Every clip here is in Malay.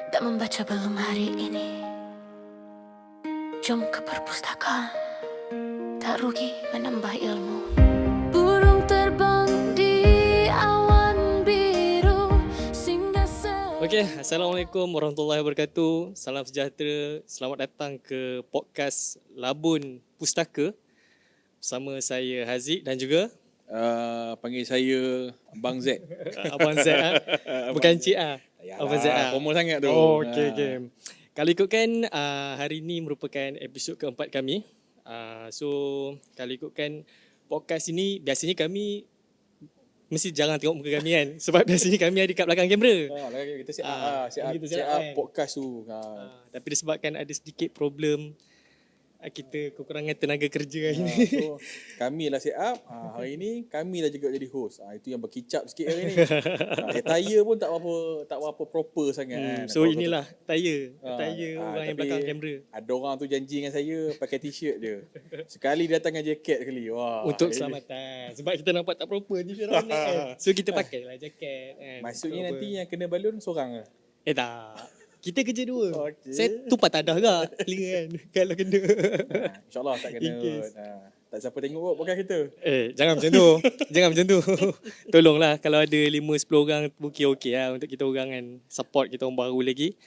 Tak membaca belum hari ini. Jom ke perpustakaan, tak rugi menambah ilmu. Burung terbang di awan biru singgah Okey, Assalamualaikum warahmatullahi wabarakatuh. Salam sejahtera. Selamat datang ke podcast Labun Pustaka. Bersama saya Haziq dan juga Panggil saya Abang Z. Abang Z ah. Bukan Cik ah. Abang Z ah. Formal sangat tu. Oh, okey. Kalau ikutkan hari ini merupakan episod keempat kami. So kalau ikutkan podcast ini biasanya kami mesti jarang tengok muka kami kan. Sebab biasanya kami ada kat belakang kamera. Kita set up podcast tu. Tapi disebabkan ada sedikit problem, kita kekurangan tenaga kerja hari ni. So kami lah set up. Hari ni kami lah juga jadi host. Itu yang berkicap sikit hari ni. Attire pun tak apa proper sangat kan. So inilah attire orang yang belakang kamera. Ada orang tu janji dengan saya pakai t-shirt je. Sekali datang dengan jaket sekali. Wah. Untuk keselamatan. Sebab kita nampak tak proper ni kan. So kita pakailah jaket kan. Maksudnya nanti yang kena balon seorang lah. Tak. Kita kerja dua. Okey. Saya tumpah tadah ke telinga kan. Kalau kena. InsyaAllah tak kena. Tak siapa tengok kot podcast kita. Jangan macam tu. Jangan macam tu. Tolonglah kalau ada 5-10 orang okey lah untuk kita orang kan. Support kita orang baru lagi.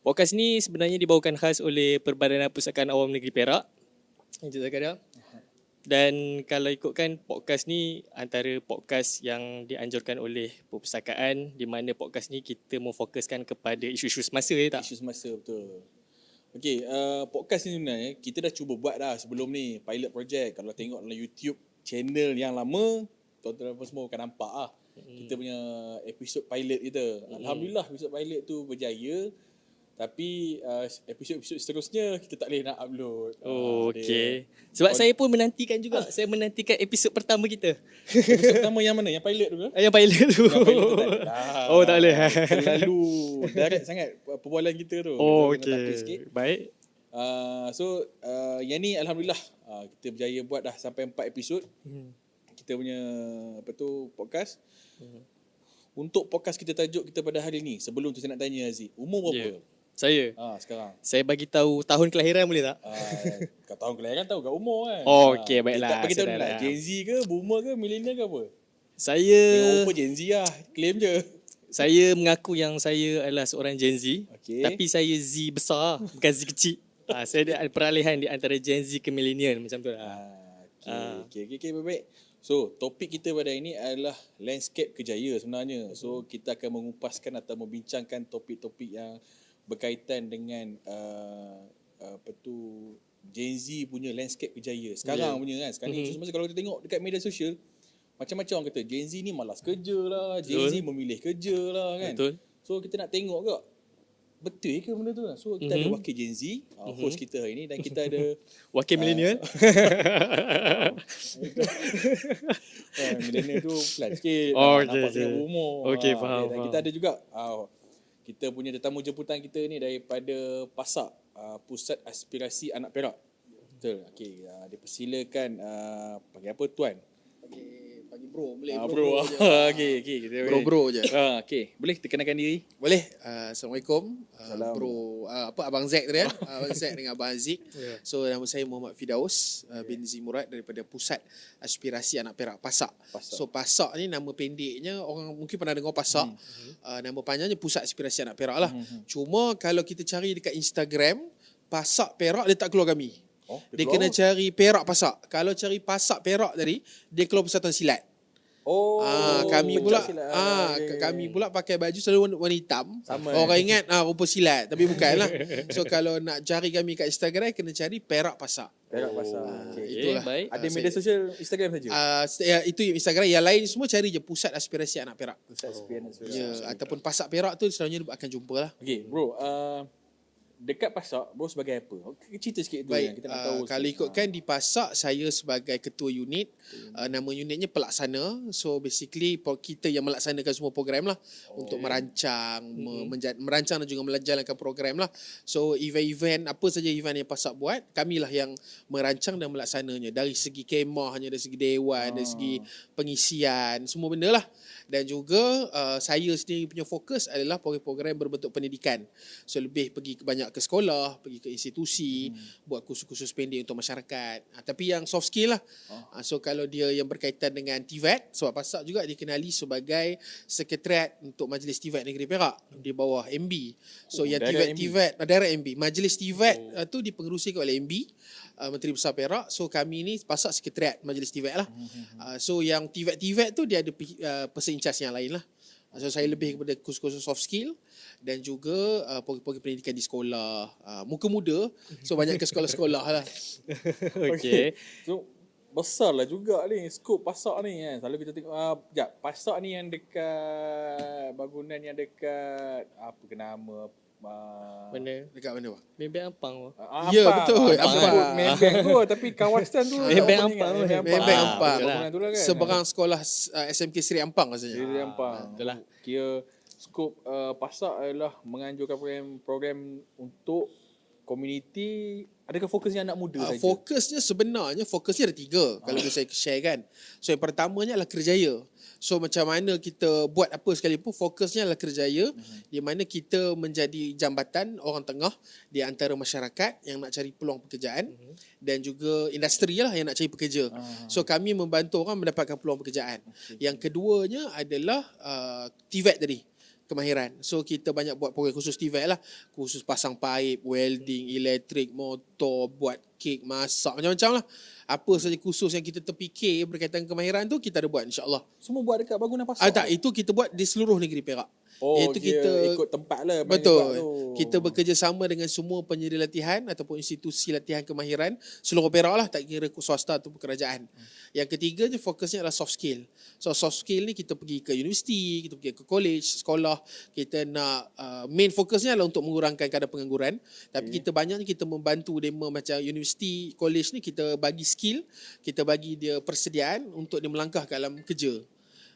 Podcast ni sebenarnya dibawakan khas oleh Perbadanan Pustakaan Awam Negeri Perak. Encik Zakaria. Dan kalau ikutkan podcast ni antara podcast yang dianjurkan oleh perpustakaan, di mana podcast ni kita memfokuskan kepada isu-isu semasa tak? Isu semasa, betul. Okey, podcast ni sebenarnya kita dah cuba buat dah sebelum ni, pilot project. Kalau tengok dalam YouTube channel yang lama, tuan-tuan semua akan nampak lah. Kita punya episod pilot kita. Alhamdulillah episod pilot tu berjaya. Tapi episod-episod seterusnya kita tak boleh nak upload. Okey. Sebab saya pun menantikan juga. Saya menantikan episod pertama kita. Episod pertama yang mana? Yang pilot tu ke? Yang pilot tu. Yang pilot tu tak ada lah. Oh, tak boleh. Terlalu direct sangat perbualan kita tu. Oh, Kita kena takut sikit. okey. Baik. So yang ni Alhamdulillah kita berjaya buat dah sampai 4 episod. Kita punya podcast. Untuk podcast kita tajuk kita pada hari ni, sebelum tu saya nak tanya Aziz, umur berapa? Saya. Sekarang. Saya bagi tahu tahun kelahiran boleh tak? Kau tahun kelahiran tahu kat umur kan. Oh, okey, baiklah. Tak bagi tahu Sedar lah. lah. Gen Z ke, boomer ke, millennial ke apa? Saya Rupa Gen Z lah, claim je. Saya mengaku yang saya adalah seorang Gen Z. Okey. Tapi saya Z besar, bukan Z kecil. Saya ada peralihan di antara Gen Z ke millennial macam tu lah. Okey, baik. So, topik kita pada hari ini adalah landscape kejaya sebenarnya. So, kita akan mengupaskan atau membincangkan topik-topik yang berkaitan dengan Gen Z punya landscape kejaya. Sekarang punya kan. Sekarang ni semasa kalau kita tengok dekat media sosial, macam-macam orang kata Gen Z ni malas kerja lah, Gen Z memilih kerja lah kan. Betul. So, kita nak tengok ke betul ke benda tu? So, kita ada wakil Gen Z, host kita hari ni, dan kita ada Wakil millennial. millennial tu pelan sikit. Oh, nampak okey. sangat berumur. Okey, faham, Dan faham. kita ada juga kita punya tetamu jemputan kita ni daripada PASAK, Pusat Aspirasi Anak Perak. Betul. Okey, dipersilakan panggil apa tuan? Panggil bro, boleh Bro. je. Okey, kita Bro je. okey, boleh perkenalkan diri? Boleh. Assalamualaikum. Salam. Bro, Abang Zack tadi ya. Abang Zack dengan Abang Haziq. Ya. So nama saya Muhammad Fidaus bin Zimurad daripada Pusat Aspirasi Anak Perak, PASAK. So PASAK ni nama pendeknya, orang mungkin pernah dengar PASAK. Nama panjangnya Pusat Aspirasi Anak Perak lah. Cuma kalau kita cari dekat Instagram, PASAK Perak dia tak keluar kami. Dia kena cari Perak PASAK. Kalau cari PASAK Perak tadi, dia keluar Persatuan Silat. Kami pula kami pula pakai baju selalu warna hitam. Sama. Orang ingat rupa silat, tapi bukanlah. So kalau nak cari kami kat Instagram, kena cari Perak PASAK. Perak PASAK. Okey. Itulah. baik. Ada media sosial Instagram saja. Itu Instagram. Yang lain semua cari je Pusat Aspirasi Anak Perak. Pusat Aspirasi. Ya, ataupun PASAK Perak tu selalunya akan jumpa lah. Okey, bro. dekat Pasak, bro sebagai apa? Cerita sikit tu Baik, yang kita nak tahu. kalau ikutkan di Pasak, saya sebagai ketua unit, nama unitnya pelaksana. So basically kita yang melaksanakan semua program lah untuk merancang, merancang dan juga menjalankan program lah. So event-event, apa saja event yang Pasak buat, kamilah yang merancang dan melaksananya. Dari segi kemahnya, dari segi dewan, dari segi pengisian, semua benda lah. Dan juga saya sendiri punya fokus adalah program-program berbentuk pendidikan. So lebih pergi ke banyak ke sekolah, pergi ke institusi, buat kursus-kursus pendek untuk masyarakat. Tapi yang soft skill lah. So kalau dia yang berkaitan dengan TVET, sebab Pasak juga dikenali sebagai sekretariat untuk Majlis TVET Negeri Perak di bawah MB. So yang TVET, daerah MB. Majlis TVET tu dipengerusikan oleh MB, Menteri Besar Perak. So kami ni Pasak sekretariat Majlis TVET lah. So yang TVET tu dia ada person in charge yang lain lah. So saya lebih kepada kursus-kursus soft skill dan juga program-program pendidikan di sekolah. Muka muda, so banyak ke sekolah-sekolah lah. Okay. So besar lah juga ni skop Pasak ni kan. Selalu kita tengok Pasak ni yang dekat bangunan yang dekat apa ke nama Mana? Dekat mana Pak? Maybank Ampang. Ya, betul. Ampang. Maybank tu tapi kawasan tu Maybank Ampang. Maybank Ampang. Bangunan tu lah kan. Seberang sekolah SMK Seri Ampang rasanya. Seri Ampang. Betul lah. Kira skop Pasak adalah menganjurkan program untuk komuniti. Adakah fokusnya anak muda saja? Fokusnya ada 3 kalau saya share kan. So yang pertamanya adalah kerjaya. So macam mana kita buat apa sekalipun, fokusnya adalah kerjaya, di mana kita menjadi jambatan orang tengah di antara masyarakat yang nak cari peluang pekerjaan dan juga industri lah yang nak cari pekerja. So kami membantu orang mendapatkan peluang pekerjaan. Yang keduanya adalah TVET tadi, kemahiran. So kita banyak buat program khusus TVET lah. Khusus pasang paip, welding, elektrik, motor, buat kek, masak, macam-macam lah. Apa saja khusus yang kita terfikir berkaitan kemahiran tu, kita ada buat insyaAllah. Semua buat dekat bangunan Pasak? Tak, itu kita buat di seluruh negeri Perak. Oh, Itu kita ikut tempat lah. Betul. Kita bekerjasama dengan semua penyedia latihan ataupun institusi latihan kemahiran seluruh Perak lah, tak kira swasta atau kerajaan. Yang ketiganya fokusnya adalah soft skill. So soft skill ni kita pergi ke universiti, kita pergi ke college, sekolah. Kita nak main fokusnya adalah untuk mengurangkan kadar pengangguran. Tapi kita banyaknya kita membantu demo macam universiti, college ni kita bagi skill, kita bagi dia persediaan untuk dia melangkah ke alam kerja.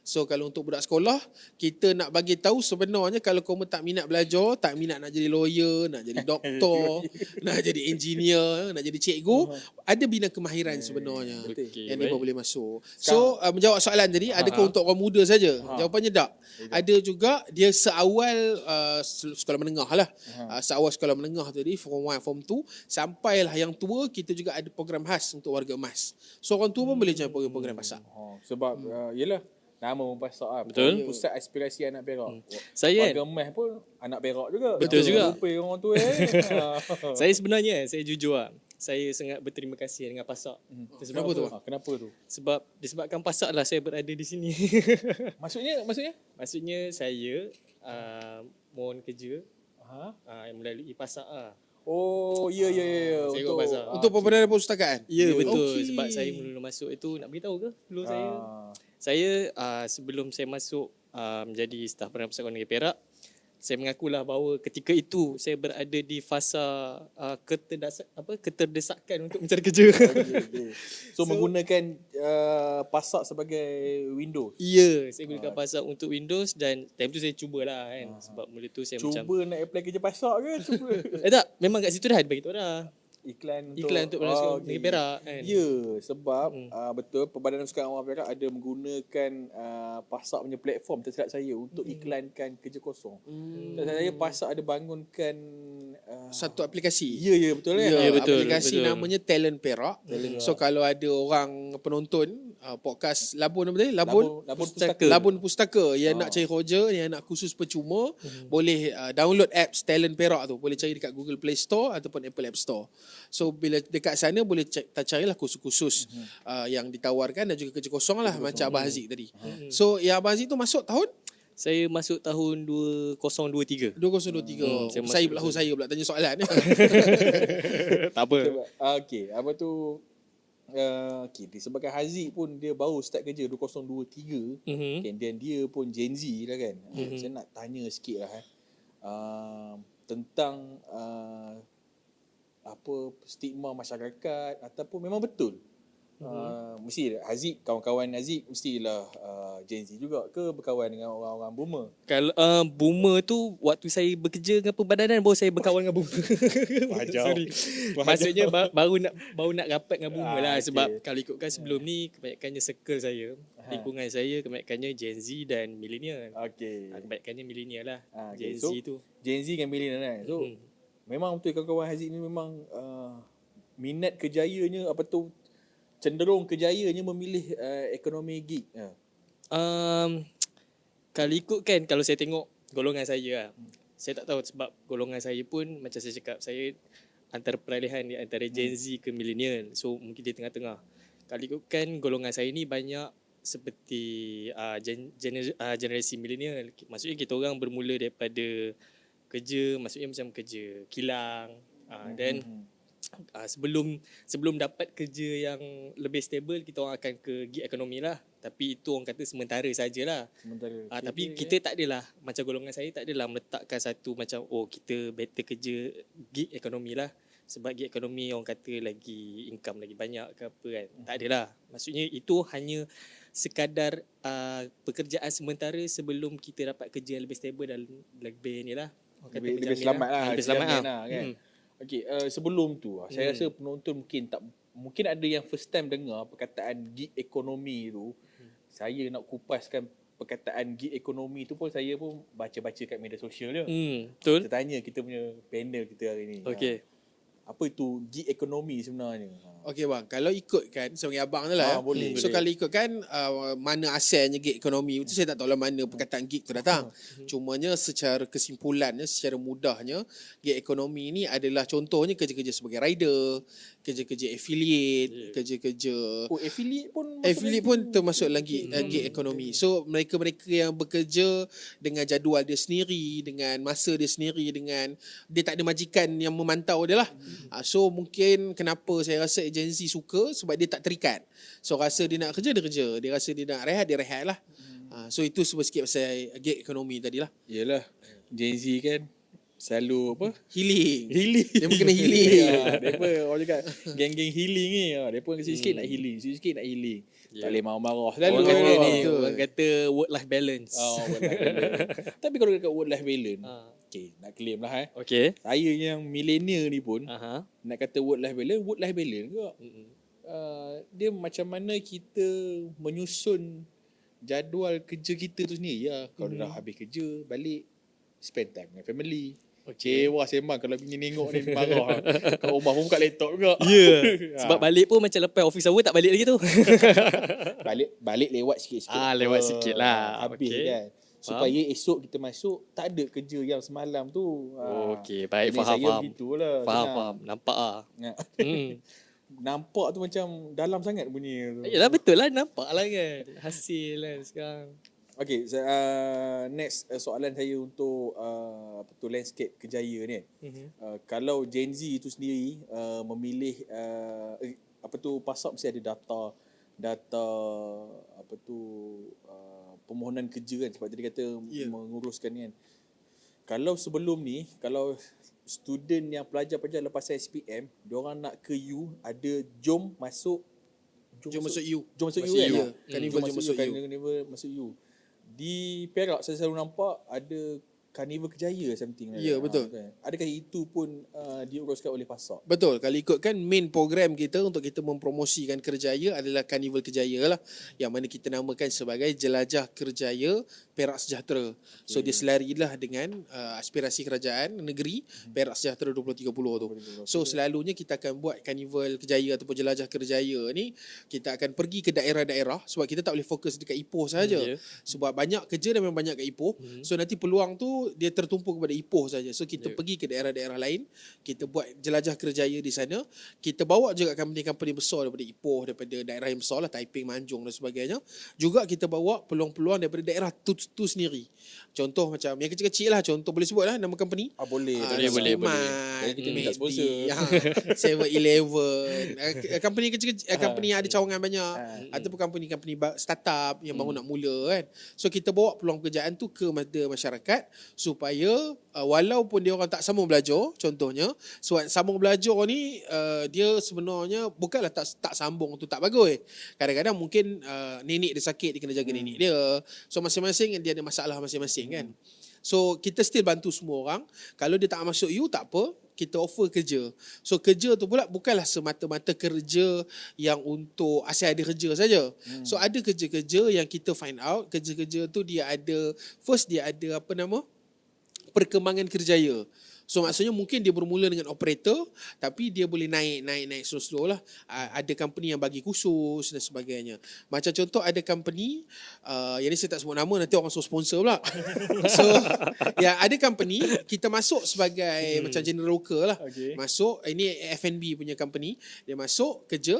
So kalau untuk budak sekolah, kita nak bagi tahu sebenarnya kalau kamu tak minat belajar, tak minat nak jadi lawyer, nak jadi doktor, nak jadi engineer, nak jadi cikgu, ada bina kemahiran sebenarnya yang dia boleh masuk. So menjawab soalan tadi, adakah untuk orang muda saja? Jawapannya tak. Ada juga dia seawal sekolah menengah lah. Seawal sekolah menengah tadi, form 1, form 2, sampailah yang tua, kita juga ada program khas untuk warga emas. So orang tua pun boleh join program Pasak. Sebab yelah, nama pun Pasak lah. Betul. Pusat aspirasi anak Perak. Saya warga emas pun anak Perak juga. Betul juga. Rupa orang tu saya sebenarnya, saya jujur lah, saya sangat berterima kasih dengan Pasak. Sebab Kenapa tu? Kenapa tu? Sebab disebabkan Pasak lah saya berada di sini. Maksudnya? Maksudnya saya mohon kerja melalui Pasak lah. Oh, ya. Saya ikut Pasak. Untuk pemberdayaan perpustakaan? Ya, betul. Okey. Sebab saya mula masuk itu, nak beritahu ke dulu saya sebelum saya masuk menjadi staf Badan Persatuan Negeri Perak, saya mengakulah bahawa ketika itu saya berada di fasa keterdesakan untuk mencari kerja. So menggunakan Pasak sebagai Windows. Ya, saya gunakan Pasak untuk Windows dan time tu saya cubalah kan. Sebab mula tu saya Cuba macam nak apply kerja Pasak ke? Cuba. tak, memang kat situ dah bagi tahu dah. Iklan Untuk Negeri Perak kan. Ya, sebab betul Perbadanan Sukan Awam Perak ada menggunakan Pasak punya platform, tersilap saya, untuk iklankan kerja kosong. Dan saya Pasak ada bangunkan Satu aplikasi. Ya, betul kan? Ya, betul, Aplikasi betul. namanya Talent Perak. So kalau ada orang penonton podcast Labun apa tadi? Labun Pustaka yang nak cari kerja, yang nak kursus percuma, boleh download apps Talent Perak tu. Boleh cari dekat Google Play Store ataupun Apple App Store. So bila dekat sana boleh carilah kursus-kursus yang ditawarkan dan juga kerja kosong lah macam Abah Haziq tadi. So yang Abah Haziq tu masuk tahun? Saya masuk tahun 2023. 2023. Saya pula tanya soalan. Tak apa. Okey, apa tu? Disebabkan Haziq pun dia baru start kerja 2023. Dan dia pun Gen Z lah kan. Saya nak tanya sikit lah. tentang apa stigma masyarakat ataupun memang betul. Mesti Haziq, kawan-kawan Haziq mestilah Gen Z juga ke berkawan dengan orang-orang boomer? Kalau boomer tu waktu saya bekerja dengan perbadanan baru saya berkawan dengan boomer. Sorry. Maksudnya baru nak rapat dengan boomer lah sebab kalau ikutkan sebelum ni kebanyakannya circle saya, lingkungan saya kebanyakannya Gen Z dan millennial. Okey. Kebanyakannya millennial lah. Gen So, Z tu. Gen Z dengan millennial kan. So memang betul kawan-kawan Haziq ni memang minat kejayanya cenderung kejayanya memilih ekonomi gig. Kalau ikutkan, kalau saya tengok golongan saya lah, saya tak tahu sebab golongan saya pun macam saya cakap, saya antara peralihan di antara Gen Z ke millennial. So mungkin dia tengah-tengah. Kalau ikutkan golongan saya ni banyak seperti generasi millennial. Maksudnya kita orang bermula daripada kerja, maksudnya macam kerja kilang dan sebelum dapat kerja yang lebih stable, kita orang akan ke gig ekonomi lah. Tapi itu orang kata sementara sajalah. Tapi kita tak adalah, macam golongan saya tak adalah meletakkan satu macam kita better kerja gig ekonomi lah. Sebab gig ekonomi orang kata lagi income lagi banyak ke apa kan. Tak adalah. Maksudnya itu hanya sekadar pekerjaan sementara sebelum kita dapat kerja yang lebih stable dan lebih ni lah. Lebih selamat lah. Lebih selamat lah. Kan? Okey, sebelum tu saya rasa penonton mungkin ada yang first time dengar perkataan gig ekonomi tu. Saya nak kupaskan perkataan gig ekonomi tu pun saya pun baca-baca kat media sosial dia. Betul. Kita tanya kita punya panel kita hari ni. Okey. Apa itu gig ekonomi sebenarnya? Okey bang, kalau ikutkan sebagai abang tu lah. Boleh. So kalau ikutkan mana asalnya gig ekonomi itu saya tak tahu lah mana perkataan gig tu datang. Cumanya secara kesimpulannya, secara mudahnya, gig ekonomi ni adalah contohnya kerja-kerja sebagai rider, kerja-kerja affiliate, kerja-kerja affiliate pun termasuk lagi gig ekonomi. So mereka-mereka yang bekerja dengan jadual dia sendiri, dengan masa dia sendiri, dengan dia tak ada majikan yang memantau dia lah. So mungkin kenapa saya rasa Gen Z suka sebab dia tak terikat. So rasa dia nak kerja, dia kerja. Dia rasa dia nak rehat, dia rehat lah. So itu sikit pasal gig ekonomi tadi lah. Yelah, Gen Z kan selalu apa? Healing. Dia kena healing. Depa orang cakap geng-geng healing ni. Depa sikit-sikit nak healing, sikit-sikit nak healing. Tak boleh marah-marah. Selalu Orang kata ni, orang kata work life balance. Work life balance. Tapi kalau dekat work life balance, nak claim lah Okey. Saya yang millennial ni pun nak kata work life balance ke? Dia macam mana kita menyusun jadual kerja kita tu sendiri ya. Kalau dah habis kerja, balik spend time dengan family. Cewa sembang kalau pergi tengok ni marah. Kat rumah pun buka laptop juga. Sebab balik pun macam lepas office hour tak balik lagi tu. balik lewat sikit-sikit. Lewat sikit lah. Habis kan. Supaya esok kita masuk tak ada kerja yang semalam tu. Okey, baik, faham. faham. Begitulah. Faham. Nampak ah. Nampak tu macam dalam sangat bunyi tu. Yalah betul lah, nampak lah kan. Hasil lah sekarang. Okey, next soalan saya untuk landscape kerjaya ni. Kalau Gen Z itu sendiri memilih pasal mesti ada data permohonan kerja kan, sebab tadi kata menguruskan ni kan. Kalau sebelum ni, kalau student yang pelajar-pelajar lepas SPM, diorang nak ke U, ada jom masuk Jom masuk U. Jom masuk U kan? Carnival jom masuk U. Carnival masuk U. Di Perak saya selalu nampak ada Carnival Kerjaya something. Ya, betul. Kan? Adakah itu pun diuruskan oleh PASAK? Betul. Kalau ikutkan main program kita untuk kita mempromosikan Kerjaya adalah Carnival Kerjaya lah. Yang mana kita namakan sebagai Jelajah Kerjaya Perak Sejahtera. So dia selarilah dengan aspirasi kerajaan negeri Perak Sejahtera 2030 tu. So selalunya kita akan buat Carnival Kerjaya ataupun Jelajah Kerjaya ni, kita akan pergi ke daerah-daerah sebab kita tak boleh fokus dekat Ipoh saja. Sebab banyak kerja dan memang banyak kat Ipoh. So nanti peluang tu dia tertumpu kepada Ipoh saja. So kita pergi ke daerah-daerah lain, kita buat jelajah kerjaya di sana. Kita bawa juga company-company besar daripada Ipoh, daripada daerah yang besar lah, Taiping, Manjung dan sebagainya. Juga kita bawa peluang-peluang daripada daerah tu sendiri. Contoh macam yang kecil-kecil lah, contoh boleh sebut lah nama company. Boleh. Boleh. Kita minta sponsor. 7-Eleven. Company kecil-kecil, company yang ada cawangan banyak, ataupun company-company startup yang baru nak mula kan. So kita bawa peluang pekerjaan tu ke masyarakat supaya walaupun dia orang tak sambung belajar, contohnya sebab sambung belajar ni dia sebenarnya bukanlah tak sambung tu tak bagus. Kadang-kadang mungkin nenek dia sakit, dia kena jaga nenek dia. So masing-masing dia ada masalah masing-masing kan. So kita still bantu semua orang. Kalau dia tak masuk U tak apa, kita offer kerja. So kerja tu pula bukanlah semata-mata kerja yang untuk asal ada kerja saja. So ada kerja-kerja yang kita find out, kerja-kerja tu dia ada perkembangan kerjaya. So maksudnya mungkin dia bermula dengan operator tapi dia boleh naik slow-slow lah. Ada company yang bagi khusus dan sebagainya. Macam contoh ada company yang ni saya tak sebut nama, nanti orang suruh sponsor pula. So ya ada company kita masuk sebagai macam general worker lah. Masuk ini F&B punya company, dia masuk kerja.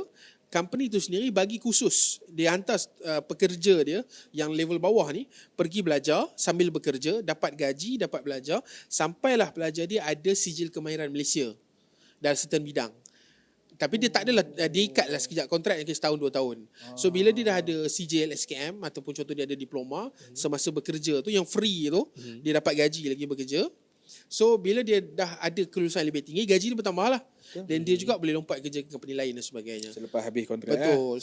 Company tu sendiri bagi khusus. Dia hantar pekerja dia yang level bawah ni pergi belajar sambil bekerja, dapat gaji, dapat belajar, sampailah pelajar dia ada sijil kemahiran Malaysia dalam certain bidang. Tapi dia tak adalah, dia ikatlah sekejap kontrak yang setahun 2 tahun. So bila dia dah ada sijil SKM ataupun contoh dia ada diploma, semasa bekerja tu yang free tu, dia dapat gaji lagi bekerja. So bila dia dah ada kelulusan lebih tinggi, gaji dia bertambah lah. Dan dia juga boleh lompat kerja ke company lain dan sebagainya. Selepas habis kontrak. Betul.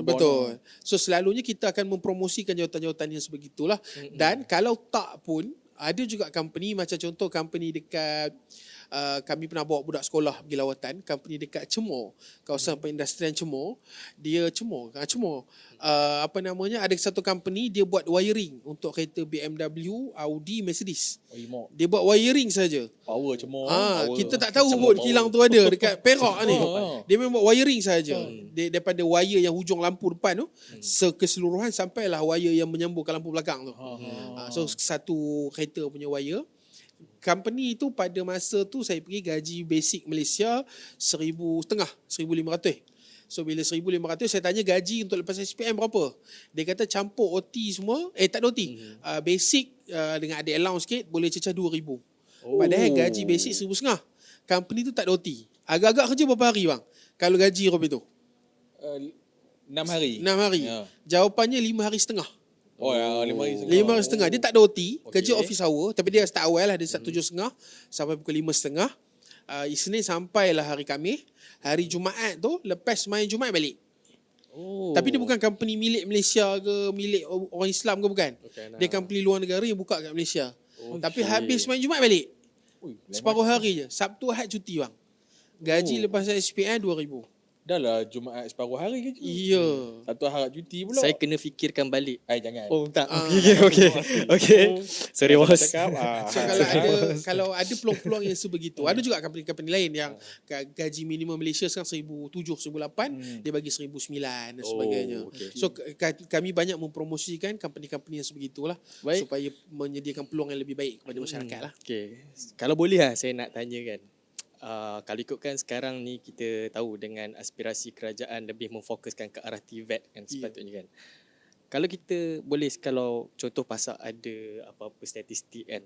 Betul. So selalunya kita akan mempromosikan jawatan-jawatan yang sebegitulah. Dan kalau tak pun ada juga company macam contoh company dekat kami pernah bawa budak sekolah pergi lawatan, company dekat Cemor, kawasan perindustrian Cemor. Dia Cemor. Ada satu company dia buat wiring untuk kereta BMW, Audi, Mercedes. Dia buat wiring saja. Power Cemor. Kita tak tahu pun kilang tu ada dekat Perak ni. Dia memang buat wiring saja. Daripada wire yang hujung lampu depan tu keseluruhan sampailah wire yang menyambungkan lampu belakang tu. So satu kereta punya wire. Company tu pada masa tu saya pergi gaji basic Malaysia 1,500. So bila 1,500 saya tanya gaji untuk lepas SPM berapa? Dia kata campur OT semua, tak ada OT. Basic dengan ada allowance sikit boleh cecah 2,000. Padahal gaji basic 1,500. Company tu tak ada OT. Agak-agak kerja berapa hari bang? Kalau gaji Robi tu? 6 hari. 6 hari. Ya. Jawapannya 5 hari setengah. 5 hari setengah. 5 hari setengah. Dia tak ada OT, kerja office hour. Tapi dia start awal lah, dia start 7.30 sampai pukul 5.30. Isnin sampailah hari Khamis. Hari Jumaat tu, lepas main Jumaat balik. Tapi dia bukan company milik Malaysia ke, milik orang Islam ke, bukan. Dia company luar negara yang buka kat Malaysia. Tapi habis main Jumaat balik. Separuh hari je. Sabtu Ahad cuti bang. Gaji lepas SPM 2,000. Dah lah Jumaat separuh hari ke? Ya. Satu hari cuti pula. Saya kena fikirkan balik. Jangan. Tak. Okay. Sorry bos. So kalau ada peluang-peluang yang sebegitu, ada juga company-company lain yang gaji minimum Malaysia sekarang 1,700, 1,800, dia bagi 1,900 dan sebagainya. So kami banyak mempromosikan company-company yang sebegitulah supaya menyediakan peluang yang lebih baik kepada masyarakat lah. Okay. Kalau boleh lah saya nak tanya kan. Kalau ikutkan sekarang ni kita tahu dengan aspirasi kerajaan lebih memfokuskan ke arah TVET kan sepatutnya kan. Kalau contoh pasal ada apa-apa statistik kan.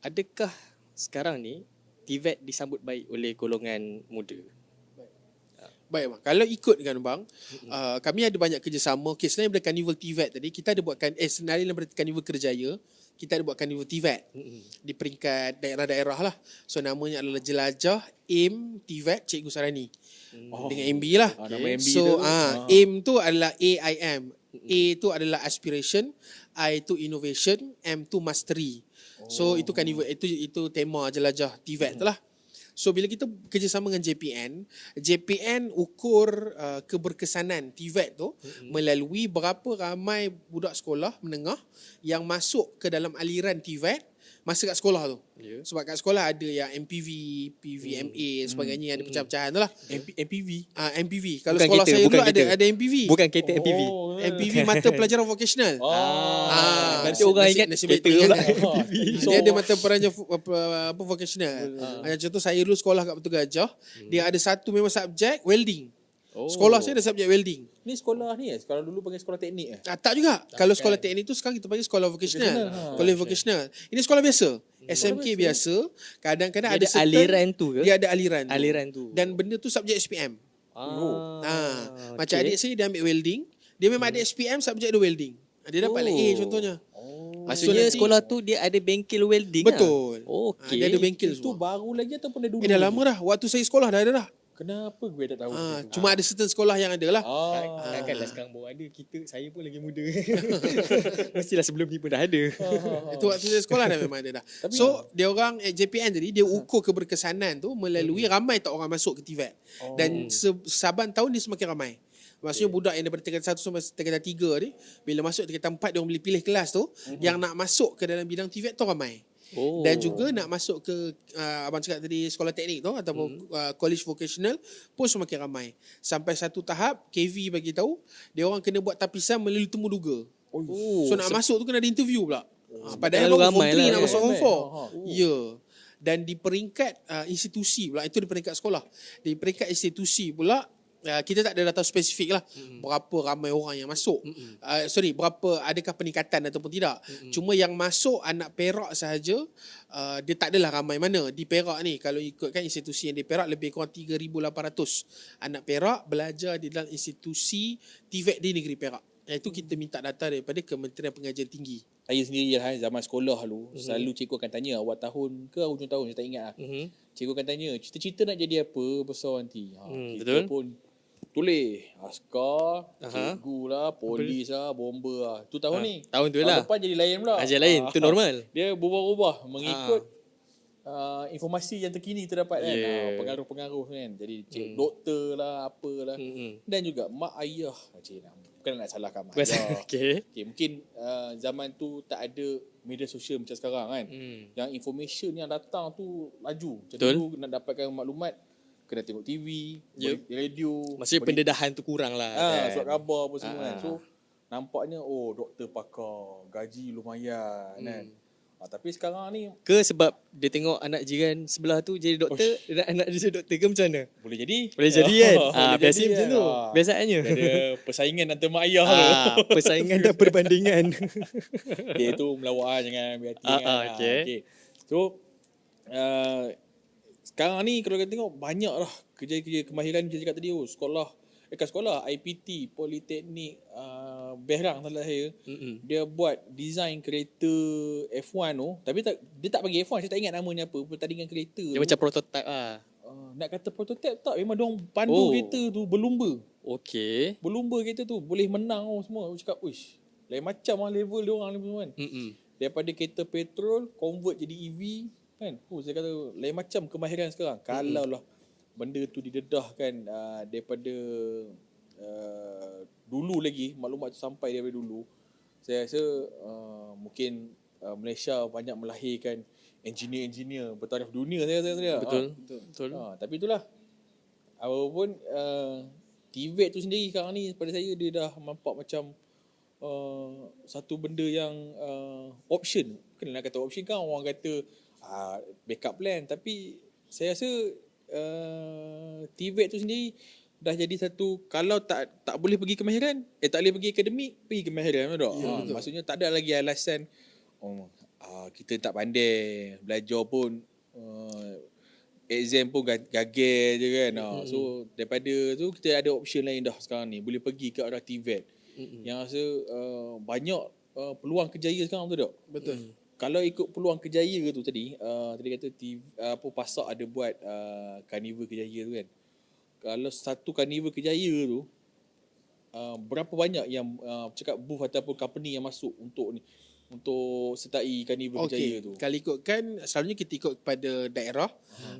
Adakah sekarang ni TVET disambut baik oleh golongan muda? Baik bang, kalau ikutkan bang, kami ada banyak kerjasama. Selain daripada Carnival TVET tadi, kita ada buatkan sebenarnya daripada Carnival Kerjaya, kita ada buat Carnival TVET di peringkat daerah-daerah lah. So namanya adalah Jelajah AIM TVET Cikgu Sarani. Dengan MB lah. Nama MB so tu. AIM tu adalah AIM. A tu adalah aspiration, I tu innovation, M tu mastery. So itu Carnival, itu tema Jelajah TVET tu lah. So bila kita kerjasama dengan JPN ukur keberkesanan TVET tu melalui berapa ramai budak sekolah menengah yang masuk ke dalam aliran TVET masa kat sekolah tu. Sebab kat sekolah ada yang MPV, PVMA dan sebagainya, ada pecah-pecahan tu lah. MPV. MPV. Kalau Bukan sekolah kereta, saya bukan dulu kereta. ada MPV. Bukan kereta MPV. MPV mata pelajaran vocational. Nanti orang ingat kereta pula. Dia ada mata pelajaran vocational. Contoh saya dulu sekolah kat Batu Gajah, dia ada satu memang subjek welding. Sekolah saya ada subjek welding. Ni sekolah ni sekolah dulu panggil sekolah teknik Tak juga. Kalau sekolah teknik tu sekarang kita panggil sekolah vocational. College vocational. Ini sekolah biasa. SMK biasa. Kadang-kadang ada certain aliran tu ke? Dia ada aliran tu. Aliran tu. Dan benda tu subjek SPM. Macam adik saya dia ambil welding, dia memang ada SPM subjek dia welding. Dia dapat A contohnya. Maksudnya nanti- sekolah tu dia ada bengkel welding Betul. lah. Okey. Dia ada bengkel Itu semua. baru lagi ataupun dah dulu? Dah lama dah. Waktu saya sekolah dah ada dah. Kenapa gue tak tahu? Cuma ada certain sekolah yang ada lah. Takkanlah sekarang baru ada. Saya pun lagi muda. Mestilah sebelum ni pun dah ada. Itu waktu saya sekolah dah memang ada dah. So dia orang JPN tadi dia ukur keberkesanan tu melalui ramai tak orang masuk ke TVET. Dan saban tahun dia semakin ramai. Maksudnya budak yang daripada tingkatan 1 sampai tingkatan 3 ni bila masuk tingkatan 4 dia orang boleh pilih kelas tu yang nak masuk ke dalam bidang TVET tu ramai. Dan juga nak masuk ke abang cakap tadi sekolah teknik tu ataupun college vocational pun semakin ramai. Sampai satu tahap KV bagi tahu dia orang kena buat tapisan melalui temu duga. So nak masuk tu kena ada interview pula. Padahal terlalu baru form ramai 3 lah, nak masuk kan? form 4. Ya. Dan di peringkat institusi pula, itu di peringkat sekolah. Di peringkat institusi pula kita tak ada data spesifik lah berapa ramai orang yang masuk. Berapa adakah peningkatan ataupun tidak. Cuma yang masuk anak Perak sahaja dia tak adalah ramai mana. Di Perak ni kalau ikutkan institusi yang di Perak lebih kurang 3,800 anak Perak belajar di dalam institusi TVET di negeri Perak. Itu kita minta data daripada Kementerian Pengajian Tinggi. Saya sendiri lah zaman sekolah dulu selalu cikgu akan tanya awal tahun ke hujung tahun, saya tak ingat lah. Cikgu akan tanya cita-cita nak jadi apa besar nanti. Kita betul. pun tulis askar, cikgu lah, polis lah, bomber lah. Tu tahun ni. Tahun tu lah. Depan jadi lain pula. Ajar lain. Itu normal. Dia berubah-ubah mengikut informasi yang terkini kita dapat kan. Pengaruh-pengaruh kan. Jadi doktor lah, apalah. Dan juga mak ayah. Bukan nak salahkan mak ayah. Okay. Mungkin zaman tu tak ada media sosial macam sekarang kan. Yang information yang datang tu laju. Macam Betul. dulu nak dapatkan maklumat kena tengok TV, radio. Maksudnya pendedahan tu kurang lah. Surat khabar apa semua kan. So nampaknya doktor pakar, gaji lumayan kan. Tapi sekarang ni Ke sebab dia tengok anak jiran sebelah tu jadi doktor, dia nak anak dia jadi doktor ke macam mana? boleh jadi. Boleh jadi kan? Boleh Biasa jadi macam kan. tu. Biasaannya. Ada persaingan antara mak ayah tu. Persaingan dan perbandingan. Dia tu melawak jangan ambil hati kan. Okay. So sekarang ni kalau kita tengok banyak lah kerja-kerja kemahiran kita cakap tadi sekolah IPT, Politeknik, Berang salah saya. Dia buat design kereta F1 tu. Tapi dia tak bagi F1, saya tak ingat namanya apa. Pertandingan kereta Dia tu. macam prototype lah. Nak kata prototype tak, memang diorang pandu kereta tu berlumba. Okay. Berlumba kereta tu boleh menang semua. Aku cakap, uish, lain macam lah level diorang ni semua kan. Daripada kereta petrol convert jadi EV kan. Saya kata lain macam kemahiran sekarang. Kalau lah benda tu didedahkan daripada dulu lagi, maklumat tu sampai daripada dulu, saya rasa mungkin Malaysia banyak melahirkan engineer-engineer bertaraf dunia saya rasa. Betul. Tapi itulah, apapun TVET tu sendiri sekarang ni pada saya dia dah nampak macam satu benda yang option. Bukan nak kata option kan, orang kata backup plan. Tapi saya rasa TVET tu sendiri dah jadi satu, kalau tak boleh pergi kemahiran, tak boleh pergi akademik, pergi kemahiran tak? Maksudnya tak ada lagi alasan kita tak pandai, belajar pun exam pun gagal je kan. So daripada tu kita ada option lain dah sekarang ni, boleh pergi ke arah TVET. Yang rasa banyak peluang kerjaya sekarang tu tak? Betul. Kalau ikut peluang kerjaya tu tadi kata PASAK ada buat Carnival Kerjaya tu kan. Kalau satu Carnival Kerjaya tu berapa banyak yang cakap booth ataupun company yang masuk untuk sertai Carnival Kerjaya tu? Kalau ikutkan selalunya kita ikut kepada daerah.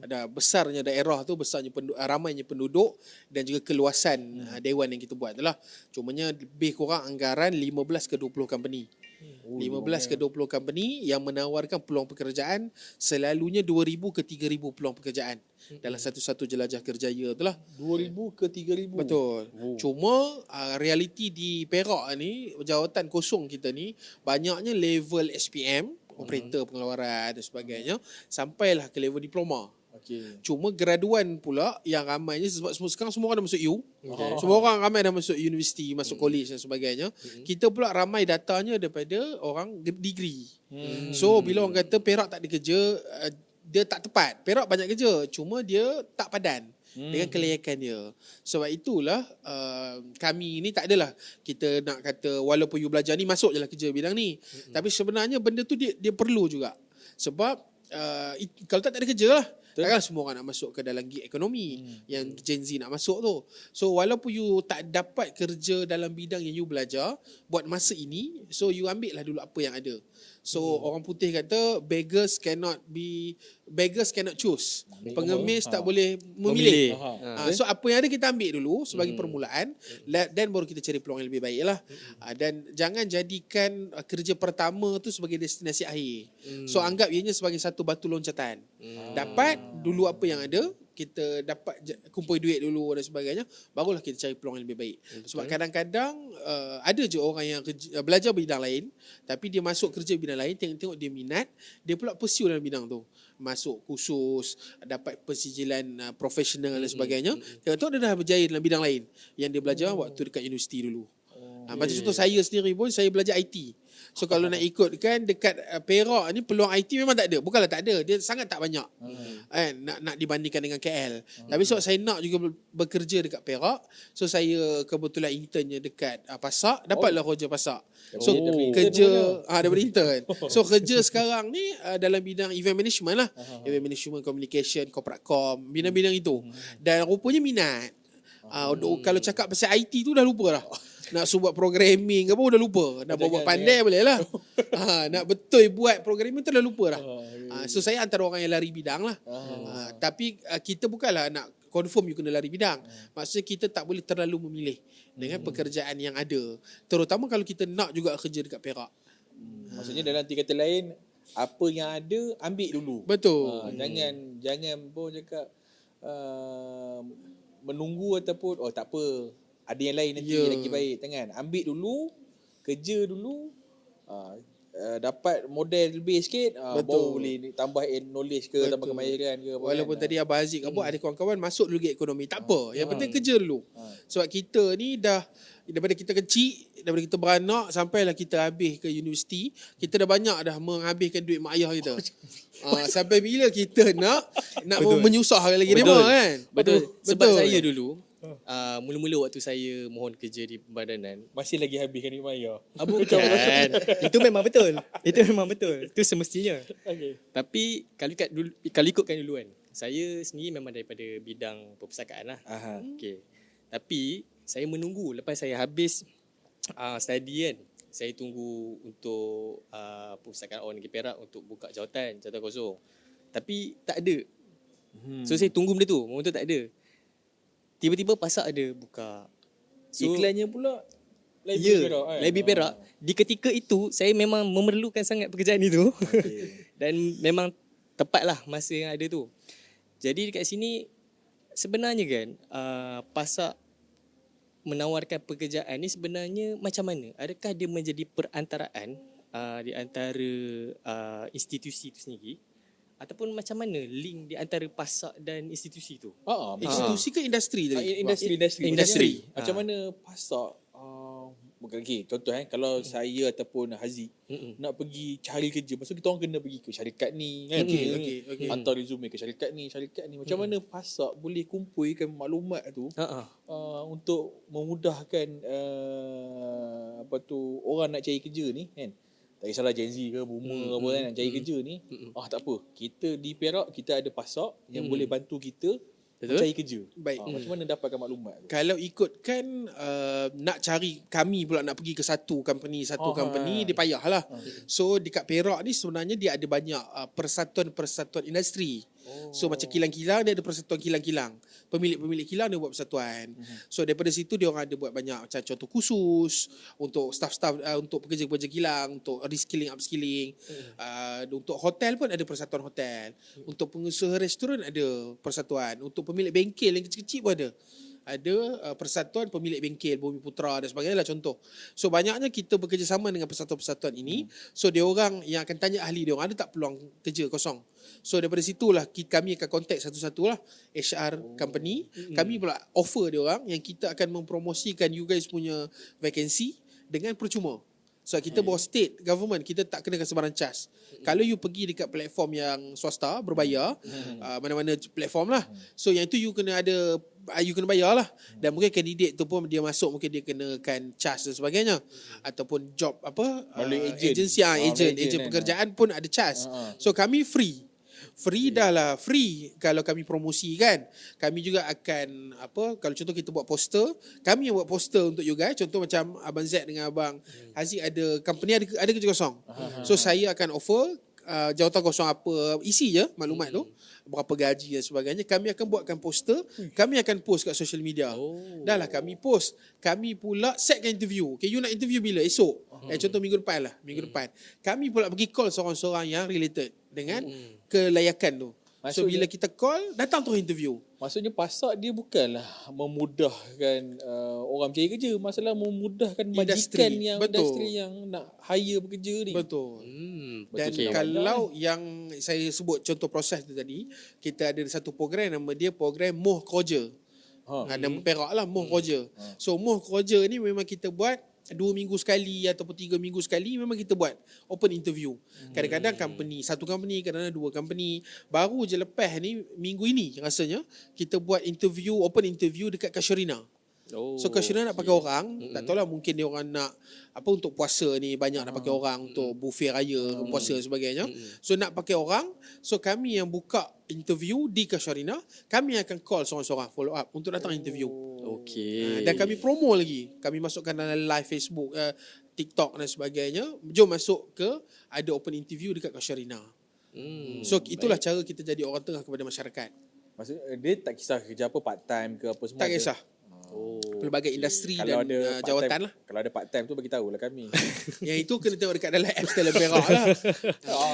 Ada besarnya daerah tu, besarnya ramainya penduduk dan juga keluasan dewan yang kita buat itulah. Cumanya lebih kurang anggaran 15 ke 20 company. 15 ke 20 company yang menawarkan peluang pekerjaan, selalunya 2,000 ke 3,000 peluang pekerjaan dalam satu-satu jelajah kerjaya itulah. 2,000 ke 3,000. Betul. Cuma realiti di Perak ni, jawatan kosong kita ni banyaknya level SPM, operator pengeluaran dan sebagainya, sampailah ke level diploma. Cuma graduan pula yang ramainya, sebab sekarang semua orang dah masuk U. Semua orang ramai dah masuk universiti, masuk college dan sebagainya. Kita pula ramai datanya daripada orang degree. So bila orang kata Perak tak ada kerja, dia tak tepat. Perak banyak kerja, cuma dia tak padan. dengan kelayakan dia. Sebab itulah kami ni tak adalah kita nak kata walaupun you belajar ni masuk je lah kerja bidang ni. Tapi sebenarnya benda tu dia perlu juga. Sebab kalau tak ada kerja lah. Takkan semua orang nak masuk ke dalam gig ekonomi yang Gen Z nak masuk tu. So walaupun you tak dapat kerja dalam bidang yang you belajar buat masa ini, so you ambil lah dulu apa yang ada. So orang putih kata beggars cannot choose. Pengemis tak boleh memilih. So apa yang ada kita ambil dulu sebagai permulaan, dan baru kita cari peluang yang lebih baik lah. Dan jangan jadikan kerja pertama tu sebagai destinasi akhir. So anggap ianya sebagai satu batu loncatan. Dapat dulu apa yang ada, kita dapat kumpul duit dulu dan sebagainya, barulah kita cari peluang yang lebih baik. Sebab kadang-kadang ada je orang yang belajar bidang lain, tapi dia masuk kerja bidang lain, tengok dia minat, dia pula pursue dalam bidang tu. Masuk kursus, dapat persijilan profesional dan sebagainya. Tengok dia dah berjaya dalam bidang lain yang dia belajar waktu dekat universiti dulu. Macam contoh saya sendiri pun, saya belajar IT. So kalau nak ikutkan dekat Perak ni, peluang IT memang tak ada. Bukanlah tak ada, dia sangat tak banyak. Nak dibandingkan dengan KL. Tapi sebab saya nak juga bekerja dekat Perak, so saya kebetulan internnya dekat Pasak, dapatlah kerja Pasak. So kerja daripada intern. So kerja sekarang ni dalam bidang event management lah. Event management, communication, corporate com, bidang-bidang itu. Dan rupanya minat. Kalau cakap pasal IT tu dah lupa dah. Nak buat programming ke apa dah lupa. Nak buat pandai boleh lah. Nak betul buat programming tu dah lupa dah. So saya antara orang yang lari bidang lah. Tapi kita bukanlah nak confirm you kena lari bidang. Maksudnya kita tak boleh terlalu memilih dengan pekerjaan yang ada. Terutama kalau kita nak juga kerja dekat Perak. Maksudnya dalam tiga kata lain, apa yang ada ambil dulu. Betul. Jangan pun cakap menunggu ataupun tak apa, ada yang lain nanti lagi baik. Jangan, ambil dulu, kerja dulu, dapat modal lebih sikit, baru boleh tambah knowledge ke, tambah kemahiran ke. Walaupun tadi Abah Aziz ada kawan-kawan masuk dulu ke ekonomi, tak apa, yang penting kerja dulu. Sebab kita ni dah daripada kita kecil, daripada kita beranak sampailah kita habis ke universiti, kita dah banyak dah menghabiskan duit mak ayah kita. Sampai bila kita nak menyusahkan lagi dia kan? Betul. Sebab saya dulu mula-mula waktu saya mohon kerja di pembadanan, masih lagi habiskan duit mak ayah. Bukan. Itu memang betul. Itu memang betul. Itu semestinya. Tapi kalau ikutkan dulu kan, saya sendiri memang daripada bidang perpustakaan lah. Okay. Tapi saya menunggu lepas saya habis study kan, saya tunggu untuk Perpustakaan Awam Negeri Perak untuk buka jawatan kosong. Tapi tak ada. So saya tunggu benda tu tak ada. Tiba-tiba Pasak ada buka. So, iklannya pula Library Perak. Di ketika itu saya memang memerlukan sangat pekerjaan itu. Dan memang tepatlah masa yang ada tu. Jadi dekat sini sebenarnya kan Pasak menawarkan pekerjaan ni sebenarnya macam mana? Adakah dia menjadi perantaraan di antara institusi itu sendiri? Ataupun macam mana link di antara Pasak dan institusi tu? Institusi ke industri tadi? Industri. Macam mana Pasak? Contoh kalau saya ataupun Haziq nak pergi cari kerja, maksud kita orang kena pergi ke syarikat ni kan, hantar resume ke syarikat ni. Macam mana Pasak boleh kumpulkan maklumat tu untuk memudahkan orang nak cari kerja ni kan. Tak kisahlah Gen Z ke boomer apa kan, nak cari kerja ni. Tak apa, kita di Perak kita ada Pasak yang boleh bantu kita cari kerja. Baik. Macam mana dapatkan maklumat tu? Kalau ikutkan nak cari, kami pula nak pergi ke satu company dia payahlah. So dekat Perak ni sebenarnya dia ada banyak persatuan-persatuan industri. So macam kilang-kilang dia ada persatuan kilang-kilang. Pemilik-pemilik kilang dia buat persatuan. So daripada situ dia orang ada buat banyak macam contoh khusus untuk staff-staff untuk pekerja-pekerja kilang, untuk reskilling upskilling. Untuk hotel pun ada persatuan hotel. Untuk pengusaha restoran ada persatuan. Untuk pemilik bengkel yang kecil-kecil pun ada. Ada persatuan pemilik bengkel Bumi Putra dan sebagainya lah contoh. So banyaknya kita bekerjasama dengan persatuan-persatuan ini. So dia orang yang akan tanya ahli dia orang ada tak peluang kerja kosong. So daripada situlah kami akan contact satu-satulah HR company. Kami pula offer dia orang yang kita akan mempromosikan you guys punya vacancy dengan percuma. Sebab kita bawa state government, kita tak kenakan sebarang cas. Kalau you pergi dekat platform yang swasta berbayar, mana-mana platform lah. So yang itu you kena ada, you kena bayar lah. Dan mungkin kandidat tu pun dia masuk, mungkin dia kenakan cas dan sebagainya. Ataupun job apa, Melalui agent. agensi, Melalui agent kan. pekerjaan pun ada cas. So kami free. Free dah lah, free kalau kami promosi kan. Kami juga akan apa, kalau contoh kita buat poster, kami yang buat poster untuk you guys. Contoh macam Abang Z dengan Abang Haziq ada company, ada kerja kosong. So saya akan offer jawatan kosong apa, isi je maklumat tu, berapa gaji dan sebagainya. Kami akan buatkan poster, kami akan post kat social media. Dah lah kami post. Kami pula setkan interview. Okay, you nak interview bila? Esok. Contoh minggu depan lah, minggu depan. Kami pula pergi call seorang-seorang yang related dengan kelayakan tu. So Maksudnya- bila kita call, datang tu interview. Maksudnya pasak dia bukanlah memudahkan orang mencari kerja. Masalah memudahkan majikan yang Betul. industri yang nak hire pekerja ni. Betul. Dan betul. kalau yang saya sebut contoh proses tu tadi, kita ada satu program nama dia program Moh Kroja. Nama Perak lah, Moh Kroja. So Moh Kroja ni memang kita buat 2 minggu sekali ataupun 3 minggu sekali, memang kita buat open interview. Kadang-kadang company, satu company, kadang-kadang 2 company. Baru je lepas ni, minggu ini rasanya, kita buat interview, open interview dekat Casuarina. So Casuarina nak pakai orang, tak tahulah mungkin dia orang nak apa untuk puasa ni, banyak nak pakai orang untuk buffet raya, puasa dan sebagainya. So nak pakai orang, so kami yang buka interview di Casuarina, kami akan call seorang-seorang follow up untuk datang interview. Okey. Dan kami promo lagi. Kami masukkan dalam live Facebook, TikTok dan sebagainya. Jom masuk ke ada open interview dekat Casuarina. So itulah cara kita jadi orang tengah kepada masyarakat. Maksudnya dia tak kisah kerja apa, part time ke apa semua. Tak ada. kisah. Pelbagai industri dan part-time- jawatan lah. Kalau ada part time tu bagi tahu lah kami. Yang itu kena tengok dekat dalam apps Talent Perak lah.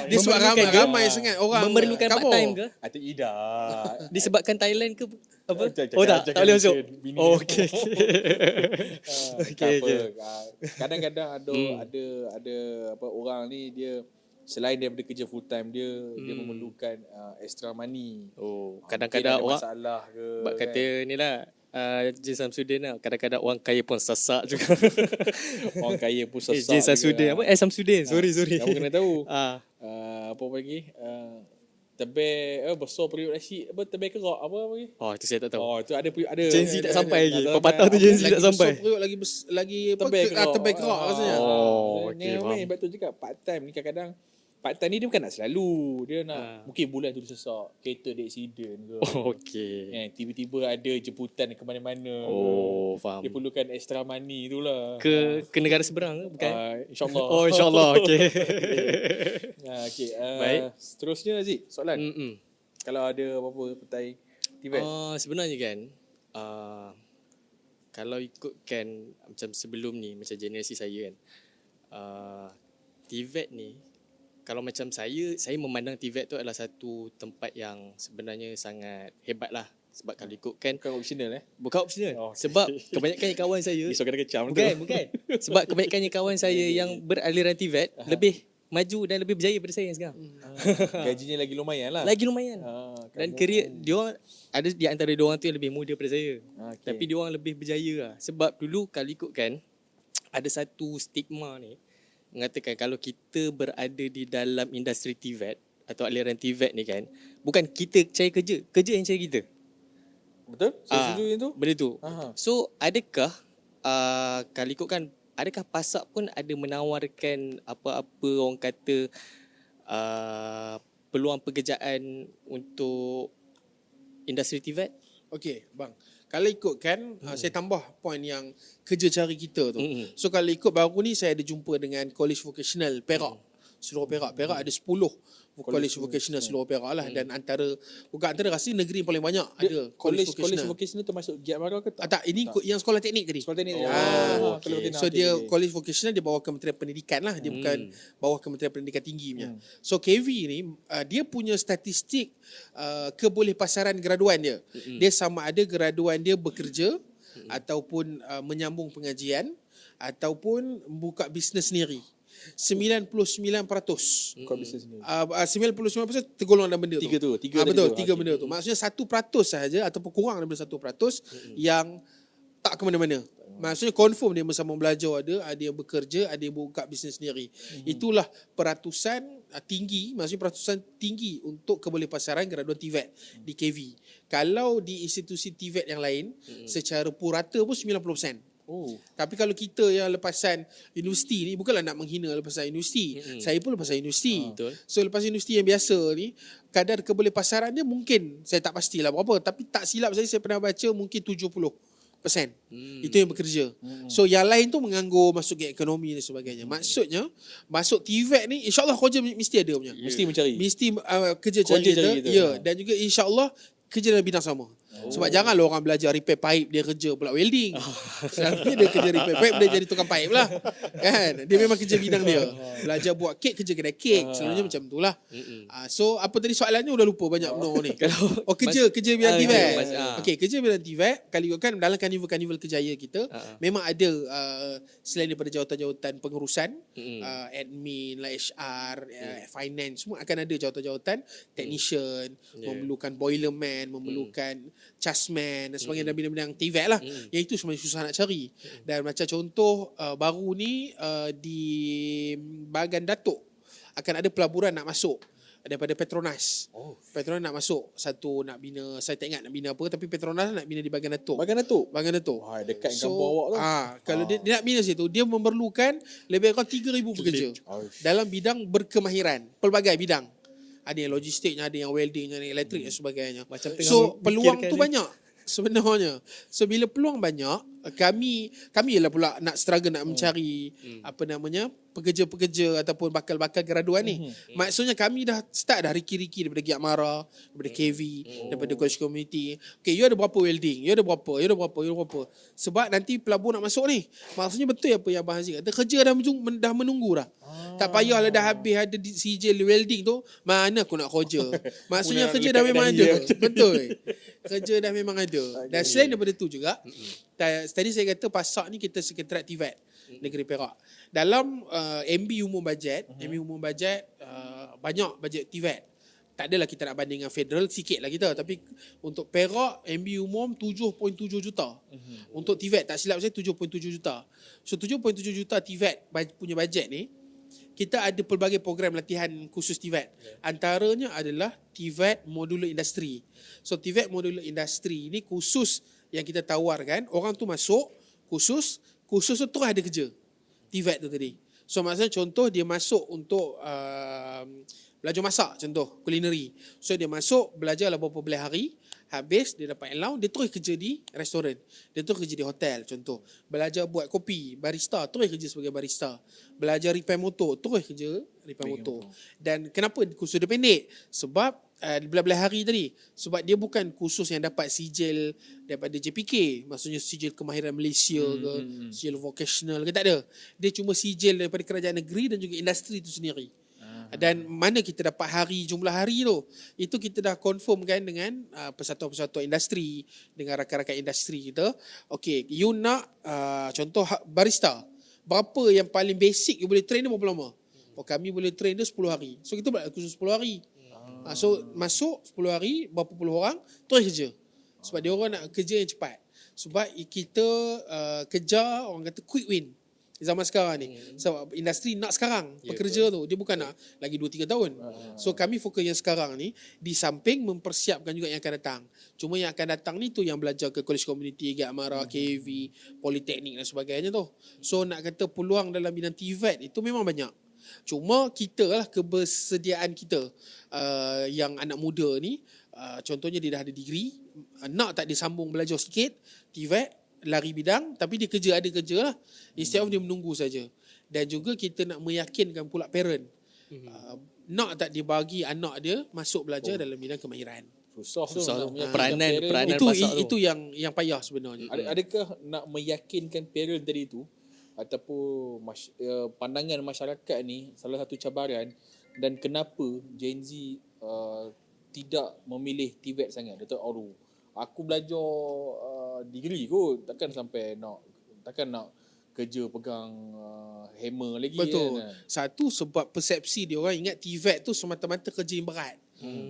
Dia sebab Memerlukan ke? ramai sangat orang Memerlukan kamu. part time ke? Atau tidak. Disebabkan Thailand ke apa? Jangan- Oh tak, jangan tak boleh masuk. mention bini Oh, dia. okey. Tak apa. okey. Kadang-kadang ada apa orang ni dia selain daripada kerja full time dia memerlukan extra money. Oh, Mungkin kadang-kadang ada orang masalah ke. Bak kata ni lah Jin Samsudin lah. Kadang-kadang orang kaya pun sesak juga. orang kaya pun sesak. Jin Samsudin apa? Samsudin. Sorry. Kamu kena tahu. Ah, Apa lagi? Tebel besar periuk nasi apa tebel kerak apa lagi? oh itu saya tak tahu. Oh, tu ada Gen Z tak sampai lagi. tak Pepatah tu sampai. Gen Z Lagi tak sampai. besar perut, lagi apa? Tebel kerak. Tebel kerak rasanya. Oh, okey. okey, faham. Sebab tu juga part time ni kadang-kadang part time ni dia bukan nak selalu. Dia nak mungkin bulan tu dia sesak, kereta dia accident ke. Oh, okey. Tiba-tiba ada jemputan ke mana-mana. Oh, faham. Dia perlukan extra money tu lah. Ke negara seberang ke? Bukan? InsyaAllah. Oh, insyaAllah. Okey. Okay. Baik. Seterusnya Aziz, soalan. Kalau ada apa-apa petai Tibet. Sebenarnya kan kalau ikutkan macam sebelum ni, macam generasi saya kan, TVET ni, kalau macam saya memandang TVET tu adalah satu tempat yang sebenarnya sangat hebat lah. Sebab kalau ikutkan Bukan optional bukan optional. Oh, Sebab kebanyakan kawan saya Risau kena kecam bukan. Sebab kebanyakan kawan saya yang beraliran TVET lebih maju dan lebih berjaya daripada saya sekarang. Gajinya lagi lumayan lah. Lagi lumayan. Dan kerjaya diorang ada di antara diorang tu yang lebih muda daripada saya. Okay. Tapi diorang lebih berjaya lah. Sebab dulu kalau ikutkan ada satu stigma ni mengatakan kalau kita berada di dalam industri TVET atau aliran TVET ni kan, bukan kita cari kerja yang cari kita. Betul? Saya setuju yang tu. Benda tu. Aha. So adakah kalau ikutkan, adakah PASAK pun ada menawarkan apa-apa orang kata peluang pekerjaan untuk industri TVET? Okey, bang. Kalau ikutkan, saya tambah poin yang kerja cari kita tu. So kalau ikut baru ni saya ada jumpa dengan College Vocational Perak. Seluruh Perak. Perak ada 10 College Vocational seluruh Perak lah. Dan bukan antara rasa negeri yang paling banyak ada College vocational termasuk Giat Mara ke tak? Tak, ini yang sekolah teknik tadi. Sekolah teknik. okey. So dia College Vocational dia bawah Kementerian Pendidikan lah. Dia bukan bawah Kementerian Pendidikan Tinggi punya. So KV ni dia punya statistik kebolehpasaran graduan dia. Dia sama ada graduan dia bekerja ataupun menyambung pengajian ataupun buka bisnes sendiri. 99%. Kau bisnes ni. 99% tergolong dalam benda tu. Tiga tu, tiga betul, tadi tu. tiga benda tu. Maksudnya 1% sahaja ataupun kurang daripada 1% yang tak ke mana-mana. Maksudnya confirm dia bersama belajar ada yang bekerja, ada yang buka bisnes sendiri. Itulah peratusan tinggi, maksudnya peratusan tinggi untuk kebolehpasaran graduan TVET di KV. Kalau di institusi TVET yang lain, secara purata pun 90%. Tapi kalau kita yang lepasan universiti ni, bukanlah nak menghina lepasan universiti. Saya pun lepasan universiti. Betul. So lepas universiti yang biasa ni, kadar kebolehpasaran dia mungkin, saya tak pastilah berapa, tapi tak silap saya pernah baca mungkin 70%. Itu yang bekerja. So yang lain tu menganggur, masuk ke ekonomi dan sebagainya. Maksudnya masuk TVET ni insya-Allah kerja mesti ada punya. Mesti mencari. Mesti kerja cari kita. Ya, dan juga insya-Allah kerja dalam bidang sama. Sebab janganlah orang belajar repair pipe dia kerja pula welding. Selalunya dia kerja repair pipe dia jadi tukang pipe lah. Kan? Dia memang kerja bidang dia. Belajar buat kek kerja kedai kek. Selalunya macam tu lah. So apa tadi soalannya udah lupa banyak benda ni. Kerja bidang TVET. Okey, kerja bidang TVET kalau ikutkan dalam karnival kerjaya kita memang ada selain daripada jawatan-jawatan pengurusan, admin lah, HR, finance, semua akan ada jawatan-jawatan technician, memerlukan boilerman, memerlukan chasman dan sebagainya dalam bidang-bidang TVET lah. Yang itu sebenarnya susah nak cari. Dan macam contoh baru ni di Bagan Datuk akan ada pelaburan nak masuk daripada Petronas. Petronas nak masuk satu nak bina, saya tak ingat nak bina apa, tapi Petronas nak bina di Bagan Datuk. Bagan Datuk. So, Dekat kampung awak tu. Kalau dia nak bina situ, dia memerlukan lebih kurang 3,000 pekerja dalam bidang berkemahiran, pelbagai bidang. Ada yang logistiknya, ada yang weldingnya, ada yang elektrik dan sebagainya. Macam tengah So peluang tu fikirkan banyak sebenarnya. So bila peluang banyak, kami ialah pula nak struggle nak mencari pekerja-pekerja ataupun bakal-bakal graduan ni. Maksudnya kami dah start dah riki-riki daripada Giat Mara, daripada KV, daripada college community. Okay, you ada berapa welding? You ada berapa? Sebab nanti pelabur nak masuk ni. Maksudnya betul apa yang Abang Haziq kata, kerja dah menunggu dah. Tak payahlah dah habis ada sijil welding tu, mana aku nak kerja. Maksudnya kerja dah memang ada. Betul. Kerja dah memang ada. Dan selain daripada tu juga, tadi saya kata PASAK ni kita Sekretariat TVET Negeri Perak. Dalam MB umum bajet, banyak bajet TVET. Tak adalah kita nak banding dengan federal, sikit lah kita. Tapi untuk Perak, MB umum 7.7 juta. Untuk TVET, tak silap saya 7.7 juta. So 7.7 juta TVET punya bajet ni, kita ada pelbagai program latihan khusus TVET. Antaranya adalah TVET Modular Industri. So TVET Modular Industri ni khusus yang kita tawarkan, orang tu masuk khusus tu terus ada kerja. TVET tu tadi. So maksudnya contoh dia masuk untuk belajar masak, contoh culinary. So dia masuk belajar lah beberapa belas hari, habis dia dapat allowance, dia terus kerja di restoran, dia terus kerja di hotel contoh. Belajar buat kopi, barista, terus kerja sebagai barista. Belajar repair motor, terus kerja repair motor. Dan kenapa kursus dia pendek? Sebab belas-belas hari tadi, sebab dia bukan kursus yang dapat sijil daripada JPK, maksudnya sijil kemahiran Malaysia ke, sijil vocational ke, tak ada. Dia cuma sijil daripada kerajaan negeri dan juga industri itu sendiri. Dan mana kita dapat jumlah hari tu, itu kita dah confirmkan dengan persatuan-persatuan industri, dengan rakan-rakan industri kita. Okay, you nak contoh barista, berapa yang paling basic you boleh train dia berapa lama? Kami boleh train dia 10 hari. So kita buat khusus 10 hari. So masuk 10 hari, berapa puluh orang terus kerja. Sebab dia orang nak kerja yang cepat. Sebab kita kejar orang kata quick win zaman sekarang ni. Sebab industri nak sekarang pekerja tu, dia bukan nak lagi 2-3 tahun. So kami fokus yang sekarang ni, di samping mempersiapkan juga yang akan datang. Cuma yang akan datang ni tu yang belajar ke college community, Giat Mara, KV, politeknik dan sebagainya tu. So nak kata peluang dalam bidang TVET itu memang banyak. Cuma kita lah kebersediaan kita yang anak muda ni, contohnya dia dah ada degree, nak tak dia sambung belajar sikit TVET, lari bidang, tapi dia ada kerja lah, instead of dia menunggu saja. Dan juga kita nak meyakinkan pula parent, nak tak dia bagi anak dia masuk belajar dalam bidang kemahiran. Susah peranan itu yang payah sebenarnya. Adakah nak meyakinkan parent tadi tu, ataupun pandangan masyarakat ni salah satu cabaran, dan kenapa Gen Z tidak memilih TVET sangat? Dia tahu, aku belajar degree kot, takkan nak kerja pegang hammer lagi. Betul. Kan? Satu, sebab persepsi dia orang ingat TVET tu semata-mata kerja yang berat.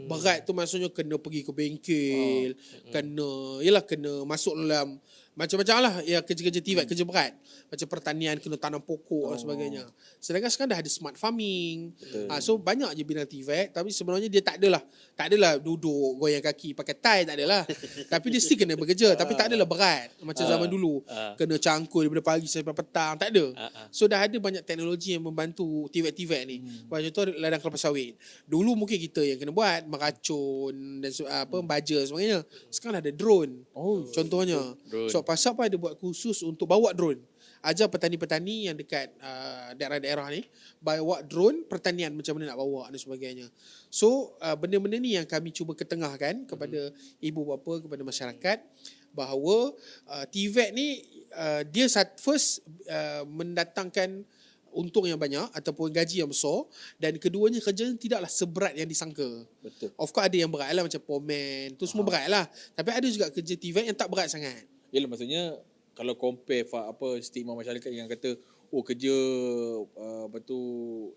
Berat tu maksudnya kena pergi ke bengkel, kena masuk dalam Macam-macam lah ya, kerja-kerja TVET, kerja berat. Macam pertanian, kena tanam pokok dan sebagainya. Sedangkan sekarang dah ada smart farming. So banyak je bidang TVET, tapi sebenarnya dia tak adalah duduk goyang kaki pakai tie, tak adalah. Tapi dia still kena bekerja, tapi tak adalah berat macam zaman dulu. Kena cangkul daripada pagi sampai petang, tak ada. So dah ada banyak teknologi yang membantu TVET ni. Contoh ladang kelapa sawit. Dulu mungkin kita yang kena buat meracun dan baja sebagainya. Sekarang ada drone. Contohnya. Drone. So pasal apa ada buat khusus untuk bawa drone. Ajar petani-petani yang dekat daerah-daerah ni bawa drone pertanian macam mana nak bawa dan sebagainya. So benda-benda ni yang kami cuba ketengahkan kepada ibu bapa, kepada masyarakat, bahawa TVET ni dia first mendatangkan untung yang banyak ataupun gaji yang besar, dan keduanya kerjanya tidaklah seberat yang disangka. Betul. Of course ada yang berat lah macam pomen tu semua berat lah, tapi ada juga kerja TVET yang tak berat sangat. Yalah, maksudnya kalau compare stigma masyarakat yang kata kerja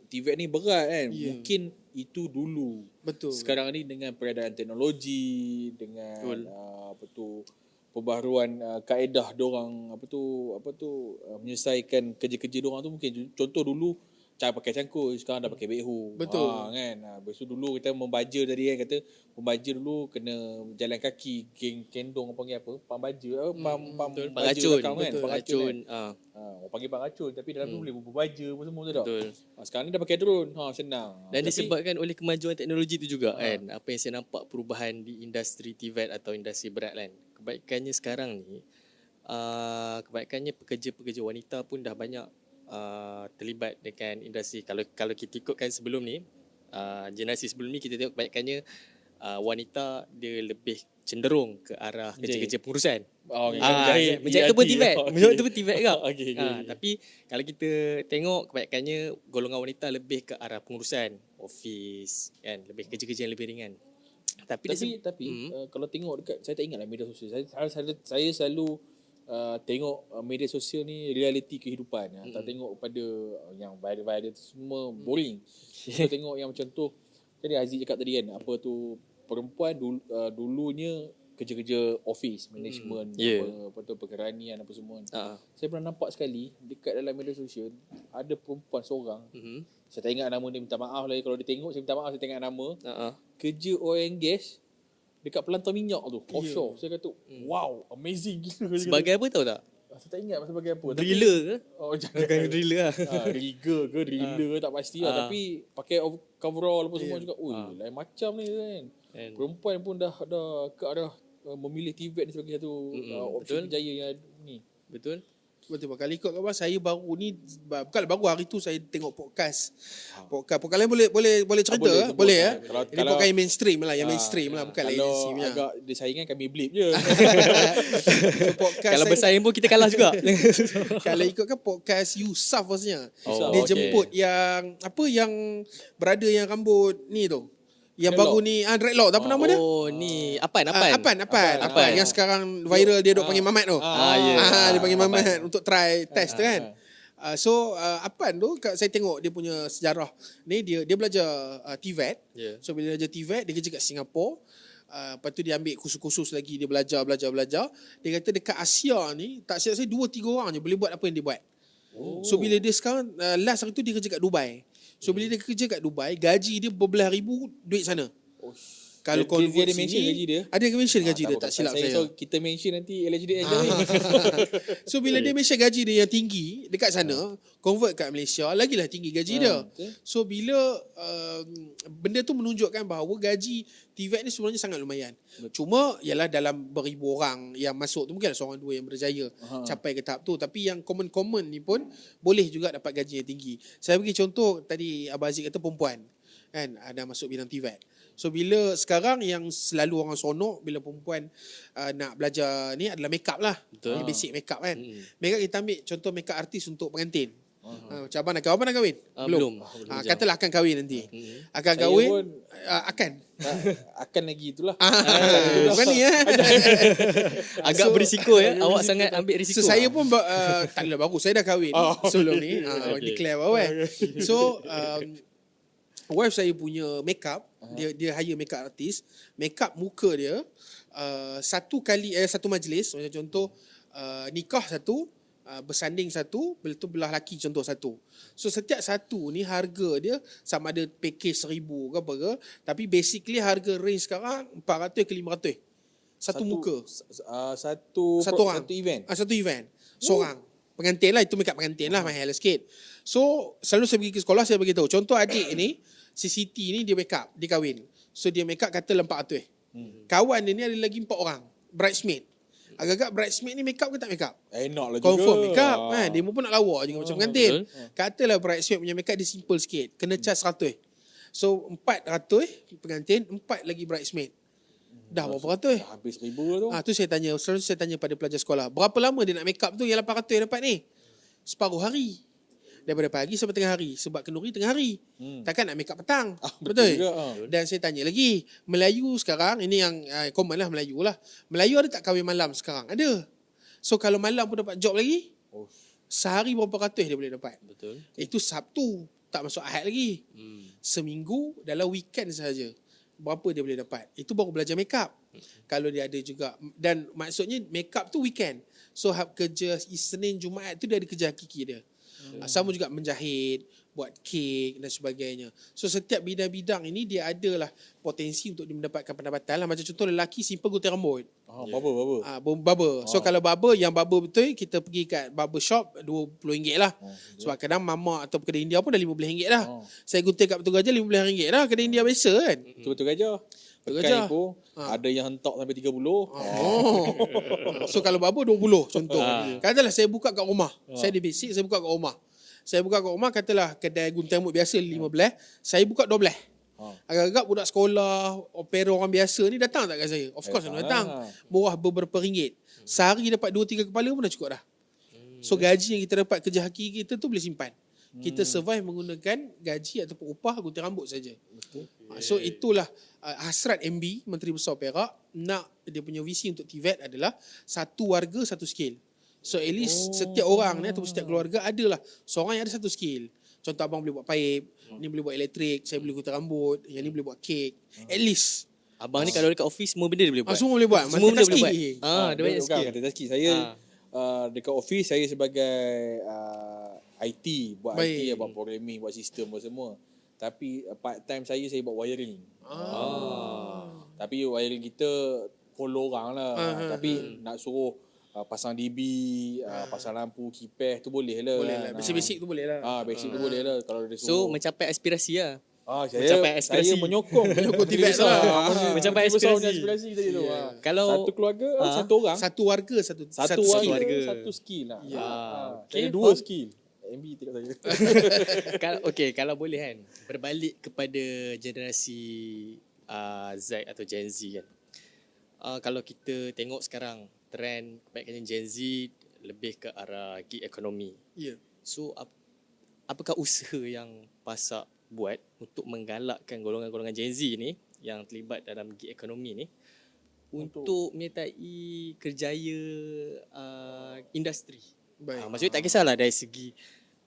TVET ni berat kan. Mungkin itu dulu. Betul. Sekarang ni dengan peradaan teknologi, dengan pembaharuan kaedah dorang menyelesaikan kerja-kerja dorang tu, mungkin contoh dulu cara pakai cangkul, sekarang dah pakai backhoe. Betul. Kan. Lepas tu dulu kita membaja tadi kan, kata membaja dulu kena jalan kaki, kendong panggil apa? Pam baja, pam Pangacun. belakang kan. Pangacun. Orang panggil pangacun, tapi dalam tu boleh berbaja apa semua tu tak? Betul. Sekarang ni dah pakai drone. Senang. Dan disebabkan oleh kemajuan teknologi tu juga kan. Apa yang saya nampak perubahan di industri TVET atau industri berat kan. Kebaikannya sekarang ni kebaikannya pekerja-pekerja wanita pun dah banyak terlibat dengan industri. Kalau kita ikutkan sebelum ni, generasi sebelum ni kita tengok kebaikannya wanita dia lebih cenderung ke arah kerja-kerja pengurusan. Menjahit tu pun TVET. Menjahit tu pun TVET juga. Tapi kalau kita tengok kebaikannya, golongan wanita lebih ke arah pengurusan, office kan, lebih kerja-kerja yang lebih ringan. Tapi kalau tengok dekat, saya tak ingatlah media sosial. Saya selalu tengok media sosial ni realiti kehidupan. Tak tengok pada yang viral tu semua boring. Kita tengok yang macam tu. Tadi Aziz cakap tadi kan, apa tu, perempuan dulunya kerja-kerja office, management, apa tu, perkeranian apa semua. Saya pernah nampak sekali dekat dalam media sosial ada perempuan seorang. Saya tak ingat nama dia, minta maaf lah kalau dia tengok, saya minta maaf saya tak ingat nama. Kerja oil and gas dekat pelantar minyak tu, offshore. Saya kata, wow, amazing gila. Sebagai apa tahu tak? Saya tak ingat sebagai apa. Driller ke? Jangan driller lah. Rigger ke driller tak pasti lah. Tapi pakai coverall apa semua juga. Lain macam ni kan. Perempuan pun dah ke arah memilih TVET ni sebagai satu opsi berjaya yang ni. Betul. Betul. Kalau ikut khabar saya baru ni, bukan baru hari tu saya tengok podcast. Podcast lain boleh cerita boleh ya. Ini podcast yang mainstream lah, bukan lah agency punya. Kalau agak disaingan kami blip je. Kalau bersaing pun kita kalah juga. Kalau ikutkan podcast Yusuf maksudnya. Oh, Dia jemput yang berada yang rambut ni tu. Yang dreadlock. baru ni dreadlock, apa nama dia? Oh ni Apan. Yang sekarang viral dia duk panggil Mamat tu. Dia panggil Mamat untuk try test tu kan. So Apan tu saya tengok dia punya sejarah. Ni dia belajar TVET. So bila belajar TVET dia kerja kat Singapura. Lepas tu dia ambil kursus-kursus lagi, dia belajar. Dia kata dekat Asia ni tak silap saya 2-3 orang je boleh buat apa yang dia buat. So bila dia sekarang last hari tu dia kerja kat Dubai. So bila dia kerja kat Dubai, gaji dia berbelas ribu duit sana. Kalau dia ada mention gaji dia. Ada mention gaji dia, tak silap saya. So kita mention nanti LHD aja ni. So bila dia mention gaji dia yang tinggi dekat sana, convert kat Malaysia, lagilah tinggi gaji dia. So bila benda tu menunjukkan bahawa gaji TVET ni sebenarnya sangat lumayan. Cuma ialah dalam beribu orang yang masuk tu mungkin ada seorang dua yang berjaya capai ke tahap tu, tapi yang common ni pun boleh juga dapat gaji yang tinggi. Saya bagi contoh tadi Abang Aziz kata perempuan kan ada masuk bidang TVET. So bila sekarang yang selalu orang sonok bila perempuan nak belajar ni adalah makeup lah. Ni basic makeup kan. Makeup kita ambil contoh makeup artis untuk pengantin. Macam abang nak kahwin? Belum. Katalah akan kahwin nanti. Akan kahwin akan lagi itulah. Bukan ni Agak berisiko ya. Awak sangat ambil risiko. So saya pun tak adalah baru saya dah kahwin sebelum ni. Declare baru kan. So wife saya punya makeup, dia hire makeup artist, makeup muka dia satu majlis, macam contoh nikah satu, bersanding satu, belah laki contoh satu. So setiap satu ni harga dia sama ada package 1,000 ke apa ke, tapi basically harga range sekarang 400 ke 500. Satu muka. Satu orang. Satu event. Satu event. Seorang. Pengantin lah, itu make up pengantin lah, mahal sikit. So selalu saya pergi ke sekolah, saya beritahu. Contoh adik ni, si Siti ni dia make up, dia kahwin. So dia make up katalah 400. Kawan dia ni ada lagi 4 orang, bridesmaid. Agak-agak bridesmaid ni make up ke tak make up? Enak lah juga. Confirm make up. Dia pun nak lawa juga macam pengantin. betul. Katalah bridesmaid punya make up dia simple sikit. Kena charge 100. So 400 pengantin, 4 lagi bridesmaid. Dah berapa ratus? Dah habis 1,000 tu. Tu saya tanya, selalu saya tanya pada pelajar sekolah, berapa lama dia nak make up tu yang 800 dapat ni? Separuh hari. Daripada pagi sampai tengah hari. Sebab kenduri tengah hari. Takkan nak make up petang. Betul Betul? juga, Dan saya tanya lagi, Melayu sekarang, ini yang common lah Melayu lah. Melayu ada tak kahwin malam sekarang? Ada. So kalau malam pun dapat job lagi, Oh. sehari berapa ratus dia boleh dapat. Betul. Itu Sabtu, tak masuk Ahad lagi. Seminggu dalam weekend sahaja. Berapa dia boleh dapat? Itu baru belajar make up. Kalau dia ada juga. Dan maksudnya make up tu weekend. So kerja Isnin, Jumaat tu dia ada kerja hakiki dia. Sama juga menjahit, buat kek dan sebagainya. So setiap bidang-bidang ini dia adalah potensi untuk dia mendapatkan pendapatan lah. Macam contoh lelaki simple gunting rambut. Barber. So kalau barber, yang barber betul, kita pergi kat barber shop RM20 lah. Sebab kadang mama atau kedai India pun dah RM15 lah. Saya gunting kat Betul Gajah RM15 lah. Kedai India biasa kan. Betul gajah. Betul Pekan gajah. pun ada yang hentak sampai 30. So kalau barber 20 contoh. Katalah saya buka kat rumah. Saya ada basic, saya buka kat rumah. Saya buka kat rumah, katalah kedai gunting rambut biasa 15, saya buka 12. Agak-agak budak sekolah, opera orang biasa ni datang tak kat saya? Of course datang. Murah beberapa ringgit. Sehari dapat 2-3 kepala pun dah cukup dah. So gaji yang kita dapat kerja hakiki kita tu boleh simpan. Kita survive menggunakan gaji ataupun upah gunting rambut saja. So itulah hasrat MB, Menteri Besar Perak, nak dia punya visi untuk TVET adalah satu warga satu skill. So at least setiap orang ni ataupun setiap keluarga adalah seorang yang ada satu skill. Contoh abang boleh buat paip, ni boleh buat elektrik, saya boleh gunting rambut, yang ni boleh buat kek. At least. Abang ni kalau dekat office semua benda dia boleh buat. Semua boleh buat. Semua benda boleh buat. Multitasking. Dia banyak skill. Kata rezeki. Saya dekat office saya sebagai IT, buat Baik. IT, buat programming, buat sistem, buat semua. Tapi part time saya buat wiring. Tapi wiring kita follow orang lah. Tapi nak suruh pasang DB, pasang lampu, kipas tu boleh lah. Boleh lah. Basic-basic tu boleh lah. Basic tu boleh lah kalau dia So suruh. mencapai aspirasi lah. Saya mencapai aspirasi. menyokong TVET lah. Mencapai aspirasi tadi tu. Kalau Satu keluarga, satu orang. Satu warga, satu Satu skill. warga, satu skill lah. Okay, Saya dua skill. MB tengok saya. kalau boleh kan, berbalik kepada generasi Z atau Gen Z kan. Kalau kita tengok sekarang trend kebanyakan Gen Z lebih ke arah gig economy. Ya. So apakah usaha yang Pasak buat untuk menggalakkan golongan-golongan Gen Z ni yang terlibat dalam gig economy ni untuk menyertai kerjaya industri? Baik. Maksudnya tak kisahlah dari segi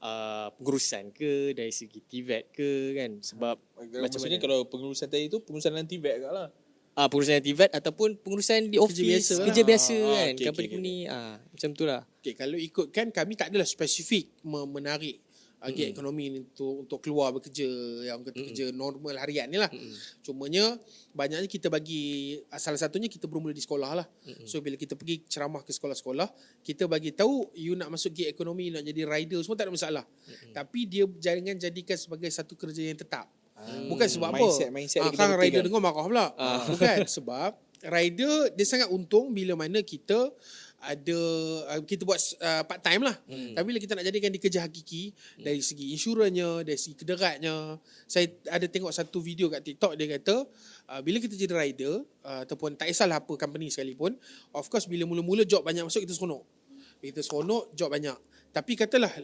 pengurusan ke, dari segi TVET ke kan, sebab Maksudnya kalau pengurusan tadi tu pengurusan nanti back kat lah. pengurusan TVET ataupun pengurusan di office, biasa kerja lah. biasa kan, okey, company okey. ni macam tu lah. Okay, kalau ikutkan kami tak adalah spesifik menarik gig ekonomi ni untuk keluar bekerja yang kata kerja normal harian ni lah. Cumanya banyaknya kita bagi salah satunya kita bermula di sekolah lah. So bila kita pergi ceramah ke sekolah-sekolah, kita bagi tahu you nak masuk gig ekonomi, nak jadi rider semua tak ada masalah. Tapi dia jangan jadikan sebagai satu kerja yang tetap. Bukan sebab Mindset apa? dia kita Kan rider buktikan. dengar marah pula. Bukan sebab rider dia sangat untung bila mana kita ada kita buat part time lah. Tapi bila kita nak jadikan dia kerja hakiki dari segi insurannya, dari segi kederatnya. Saya ada tengok satu video kat TikTok, dia kata bila kita jadi rider ataupun tak kisahlah apa company sekalipun, of course bila mula-mula job banyak masuk kita seronok. Bila kita seronok job banyak. Tapi katalah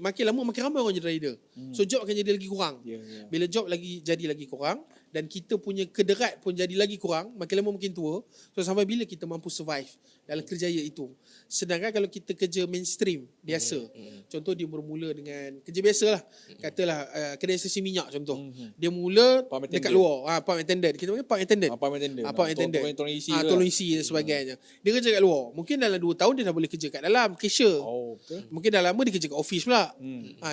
makin lama makin ramai orang jadi rider. So job akan jadi lagi kurang. Bila job jadi lagi kurang, dan kita punya kederat pun jadi lagi kurang, makin lama makin tua. So sampai bila kita mampu survive dalam kerjaya itu. Sedangkan kalau kita kerja mainstream biasa, contoh dia bermula dengan kerja biasa lah, katalah kedai stesen minyak contoh, dia mula Pump dekat attendant. luar, pump attendant, kita panggil pump attendant. Pump attendant. Pump attendant. Tolong isi tu Tolong lah. isi dan sebagainya. Dia kerja kat luar. Mungkin dalam 2 tahun dia dah boleh kerja kat dalam cashier. Oh, betul. Mungkin dah lama dia kerja kat office pula.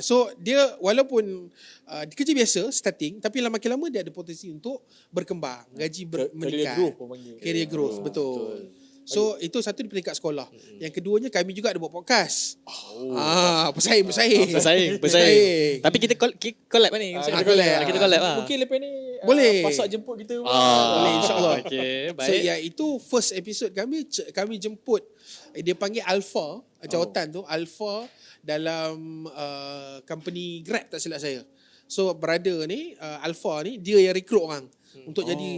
So dia walaupun dia kerja biasa starting, tapi makin lama dia ada potensi untuk berkembang, gaji meningkat. Career growth pun panggil. Career growth, betul. So itu satu di peringkat sekolah. Yang keduanya kami juga ada buat podcast. Bersaing. Bersaing. Tapi kita collab ni. kita collab. Kita collab lah. Mungkin lepas ni Boleh. Pasak jemput kita. Boleh, insyaAllah. Okay, So baik. iaitu first episode kami jemput, dia panggil Alpha, jawatan tu Alpha dalam company Grab tak silap saya. So brother ni Alpha ni dia yang recruit orang untuk jadi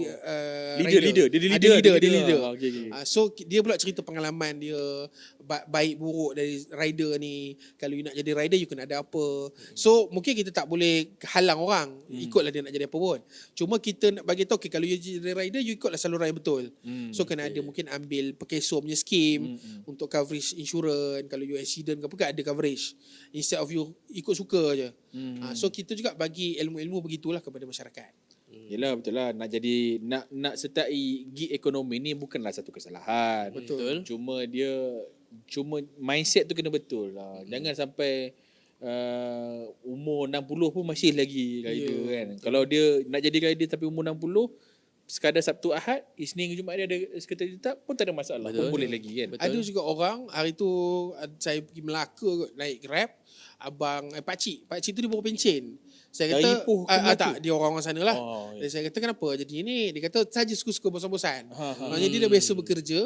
Leader. Dia leader. Okay. So dia pula cerita pengalaman dia baik buruk dari rider ni. Kalau you nak jadi rider you kena ada apa. So mungkin kita tak boleh halang orang ikutlah dia nak jadi apa pun. Cuma kita nak bagi tahu kalau you jadi rider you ikutlah saluran yang betul. So kena ada mungkin ambil Perkeso punya scheme untuk coverage insurans. Kalau you accident ke apa kan ada coverage. Instead of you ikut suka je. So kita juga bagi ilmu-ilmu begitulah kepada masyarakat. Yelah, betul lah. Nak sertai gig ekonomi ni bukanlah satu kesalahan. Betul. Cuma mindset tu kena betul lah. Jangan sampai umur 60 pun masih lagi rider kan. Kalau dia nak jadi rider tapi umur 60, sekadar Sabtu Ahad, Isnin ke Jumaat dia ada sekretari tetap pun tak ada masalah. Pun boleh lagi kan. Ada juga orang hari tu saya pergi Melaka naik Grab, pakcik tu dia bawa pencen. Saya Dari kata Ipoh ke Melaka? tak, dia orang sana lah. Oh, Jadi saya kata kenapa jadi ni? Dia kata saja suka-suka bosan-bosan. Maknanya dia dah biasa bekerja,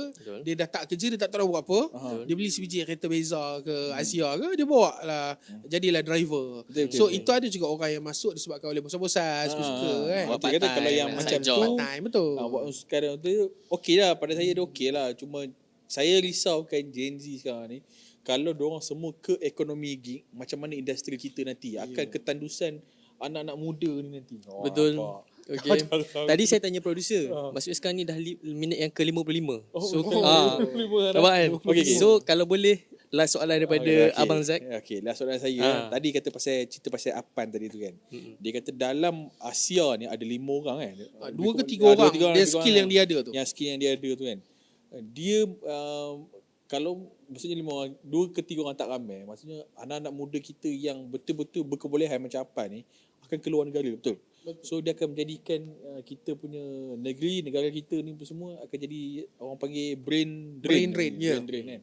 dia dah tak kerja, dia tak tahu buat apa. Dia beli sebiji kereta Beza ke Asia ke, dia bawa lah, jadilah driver. So itu ada juga orang yang masuk disebabkan oleh bosan-bosan, suka-suka kan. Dia kata kalau yang macam tu Part-time, betul. buat sekarang tu okey lah, pada saya dia okey lah. Cuma saya risaukan Gen Z sekarang ni, kalau diorang semua ke ekonomi gig, macam mana industri kita nanti akan ketandusan anak-anak muda ni nanti. Betul. Nampak? Okay. Tadi saya tanya producer, maksudnya sekarang ni dah minit yang ke-55. So nampak kan? Okay. So kalau boleh last soalan daripada Abang Zak. Okey, last soalan saya. Tadi kata cerita pasal Apan tadi tu kan. Dia kata dalam Asia ni ada 5 orang kan. 2 ke 3 orang. Dia skill yang dia ada tu. Yang skill yang dia ada tu kan. Dia kalau maksudnya 5 orang, 2 ke 3 orang tak ramai. Maksudnya anak-anak muda kita yang betul-betul berkebolehan macam Apan ni akan keluar negara, betul. So dia akan menjadikan kita punya negeri, negara kita ni semua akan jadi orang panggil brain drain. Brain drain kan.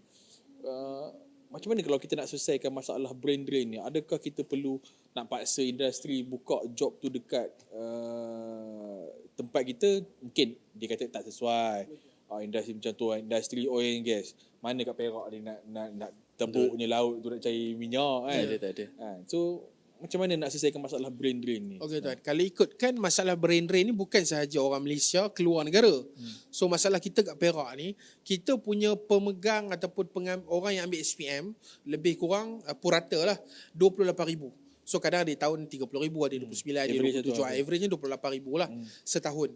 Macam mana kalau kita nak selesaikan masalah brain drain ni? Adakah kita perlu nak paksa industri buka job tu dekat tempat kita? Mungkin dia kata tak sesuai. Industri macam tu, industri oil and gas. Mana kat Perak dia nak tebuknya laut tu nak cari minyak kan. Tak ada. So macam mana nak selesaikan masalah brain drain ni? Okey tuan, kalau ikutkan masalah brain drain ni bukan sahaja orang Malaysia keluar negara. So masalah kita kat Perak ni, kita punya pemegang ataupun orang yang ambil SPM lebih kurang purata lah 28,000. So kadang ada tahun 30,000, ada 29, ada 27. Average-nya 28,000 lah setahun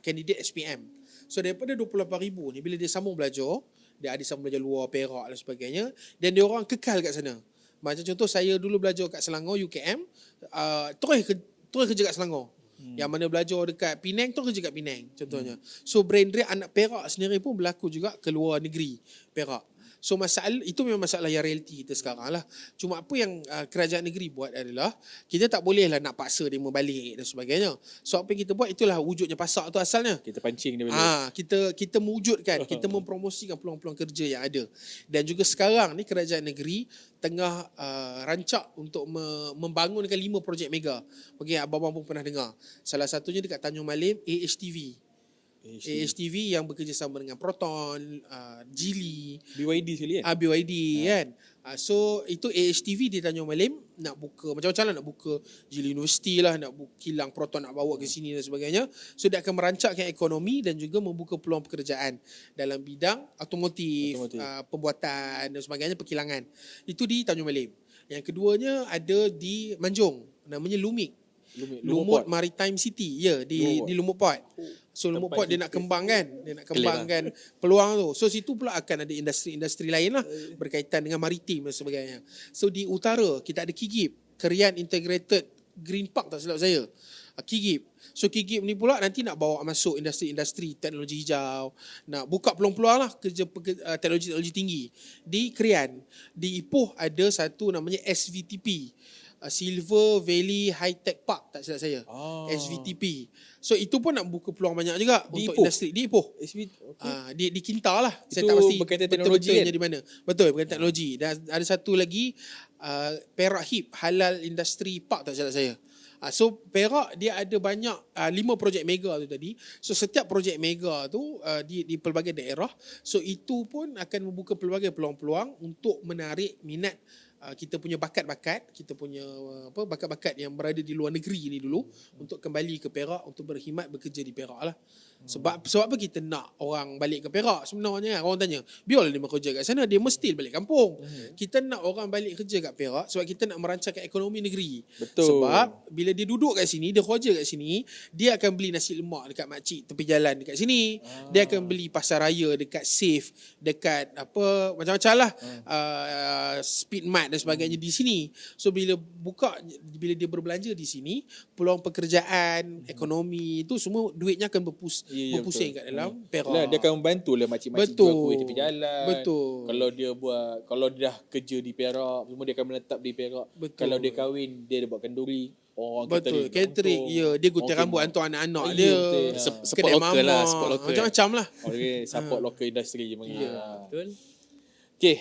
candidate SPM. So daripada 28,000 ni bila dia sambung belajar, dia ada sambung belajar luar Perak dan sebagainya, dan dia orang kekal kat sana. Macam contoh saya dulu belajar kat Selangor UKM, terus kerja kat Selangor. Yang mana belajar dekat Penang terus kerja kat Penang contohnya. So brain drain anak Perak sendiri pun berlaku juga ke luar negeri Perak. So masalah itu memang masalah yang realiti kita sekarang lah. Cuma apa yang kerajaan negeri buat adalah kita tak boleh lah nak paksa dia membalik dan sebagainya. So apa yang kita buat itulah wujudnya pasak tu asalnya. Kita pancing dia balik. Kita mewujudkan, kita mempromosikan peluang-peluang kerja yang ada. Dan juga sekarang ni kerajaan negeri tengah rancak untuk membangunkan 5 projek mega. Mungkin abang-abang pun pernah dengar. Salah satunya dekat Tanjung Malim, AHTV. AHTV yang bekerjasama dengan Proton, Geely, BYD sekali kan? BYD kan. So itu AHTV di Tanjung Malim nak buka macam-macam lah, nak buka Geely University lah, nak kilang Proton nak bawa ke sini dan sebagainya. So dia akan merancakkan ekonomi dan juga membuka peluang pekerjaan dalam bidang otomotif. Pembuatan dan sebagainya, perkilangan. Itu di Tanjung Malim. Yang keduanya ada di Manjung, namanya Lumik. Lumut Maritime City. Ya, di Lumut Port. So Lumut Port dia nak kembangkan, peluang tu. So situ pula akan ada industri-industri lain lah berkaitan dengan maritim dan sebagainya. So di utara kita ada KIGIP, Kerian Integrated Green Park tak silap saya. KIGIP. So KIGIP ni pula nanti nak bawa masuk industri-industri teknologi hijau, nak buka peluang-peluang lah kerja teknologi-teknologi tinggi. Di Kerian, di Ipoh ada satu namanya SVTP, Silver Valley High Tech Park tak silap saya. SVTP. So itu pun nak buka peluang banyak juga Di untuk Ipoh? industri di Ipoh. Di Kinta lah. Saya Itu tak pasti berkaitan teknologi betul-betulnya kan? di mana. Betul, berkaitan teknologi. Dan ada satu lagi Perak HIP, Halal Industry Park tak silap saya. So Perak dia ada banyak 5 projek mega tu tadi. So setiap projek mega tu di pelbagai daerah. So itu pun akan membuka pelbagai peluang-peluang untuk menarik minat kita punya bakat-bakat, kita punya bakat-bakat yang berada di luar negeri ni dulu untuk kembali ke Perak untuk berkhidmat bekerja di Perak lah. Sebab apa kita nak orang balik ke Perak sebenarnya? Orang tanya, biarlah dia bekerja kat sana, dia mesti balik kampung. Kita nak orang balik kerja kat Perak sebab kita nak merancangkan ekonomi negeri. Betul. Sebab bila dia duduk kat sini, dia kerja kat sini, dia akan beli nasi lemak dekat makcik tepi jalan dekat sini. Dia akan beli pasar raya dekat Safe, dekat apa macam-macam lah. Speedmart dan sebagainya di sini. So bila dia berbelanja di sini, peluang pekerjaan, ekonomi itu semua duitnya akan berpusing kat dalam Perak. Lah, dia akan membantu lah makcik-makcik Betul. jual kuih tepi jalan. Betul. Kalau dia dah kerja di Perak, semua dia akan menetap di Perak. Betul. Kalau dia kahwin, dia buat kenduri. Orang Betul, catering. Ya, dia gunting rambut hantar anak-anak Ya, dia. betul. Support Kedai lokal lah, mamak. support lokal. Macam-macam lah. Okay, support local industry je panggil. Betul. Okay,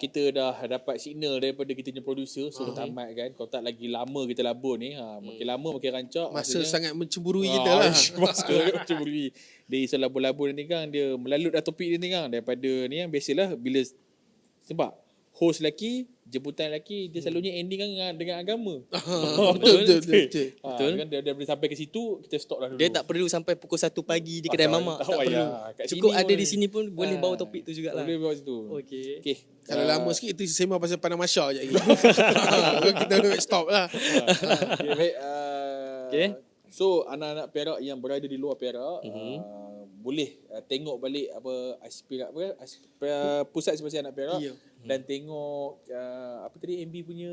kita dah dapat signal daripada kita punya producer. So tamat kan. Kalau tak lagi lama kita labur ni. Makin lama makin rancak. Masa maksudnya- sangat mencemburui kita lah. Masa macam beri. Dia isu labur-labur ni kan. Dia melalut dah topik dia ni kan. Daripada ni kan. Biasalah bila sebab host lelaki, jemputan lelaki, dia selalunya ending kan dengan agama. Betul. Kan dia boleh sampai ke situ, kita stop lah dulu. Dia tak perlu sampai pukul 1 pagi di kedai mamak. Tak perlu. Cukup ada di sini pun boleh bawa topik tu jugalah. Boleh bawa situ. Okey. Okay. Kalau lama sikit kita sembang pasal Panah Masya je lagi. Kita stop lah. Okay, baik. Okay. So anak-anak Perak yang berada di luar Perak boleh tengok balik pusat aspirasi anak Perak Ya. dan tengok apa tadi MB punya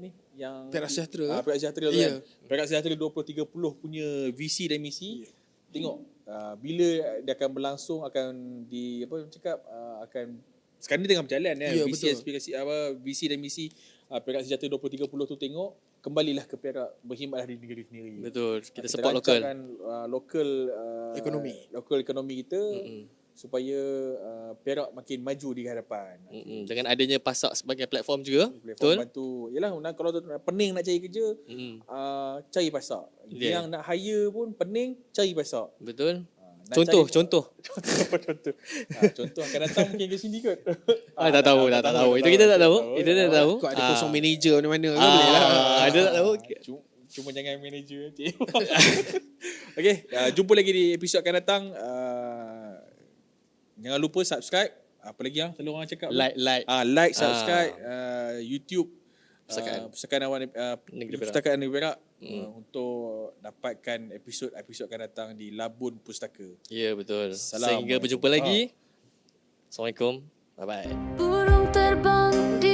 ni yang Perak Sejahtera. Perak Sejahtera tu Ya. kan. Perak Sejahtera 2030 punya visi dan misi. Tengok bila dia akan berlangsung akan akan sekarang ni tengah berjalan kan. Ya, Visi betul. aspirasi visi dan misi Perak Sejahtera 2030 tu tengok kembalilah ke Perak, berkhidmatlah di negeri sendiri. Betul. Kita support lokal. Lokal Ekonomi. lokal ekonomi kita supaya Perak makin maju di hadapan. Dengan adanya Pasak sebagai platform juga. Platform Betul. bantu. Yalah, kalau pening nak cari kerja, cari Pasak. Yeah. Yang nak hire pun pening, cari Pasak. Betul. Nak Contoh. contoh akan datang mungkin ke sini kot. Tak tahu. Itu kita tak tahu. Itu kita tak tahu. Kau ada kosong manager mana-mana ke boleh lah. Ada tak tahu. Cuma jangan manager nanti. Okay, jumpa lagi di episod akan datang. Jangan lupa subscribe. Apa lagi yang selalu orang cakap? Like, subscribe YouTube Pustakaan Awam Negeri Perak. Pustakaan Negeri Perak untuk dapatkan episod akan datang di Labun Pustaka. Ya, betul. Assalamualaikum. Sehingga berjumpa lagi. Assalamualaikum. Bye-bye. Burung terbang di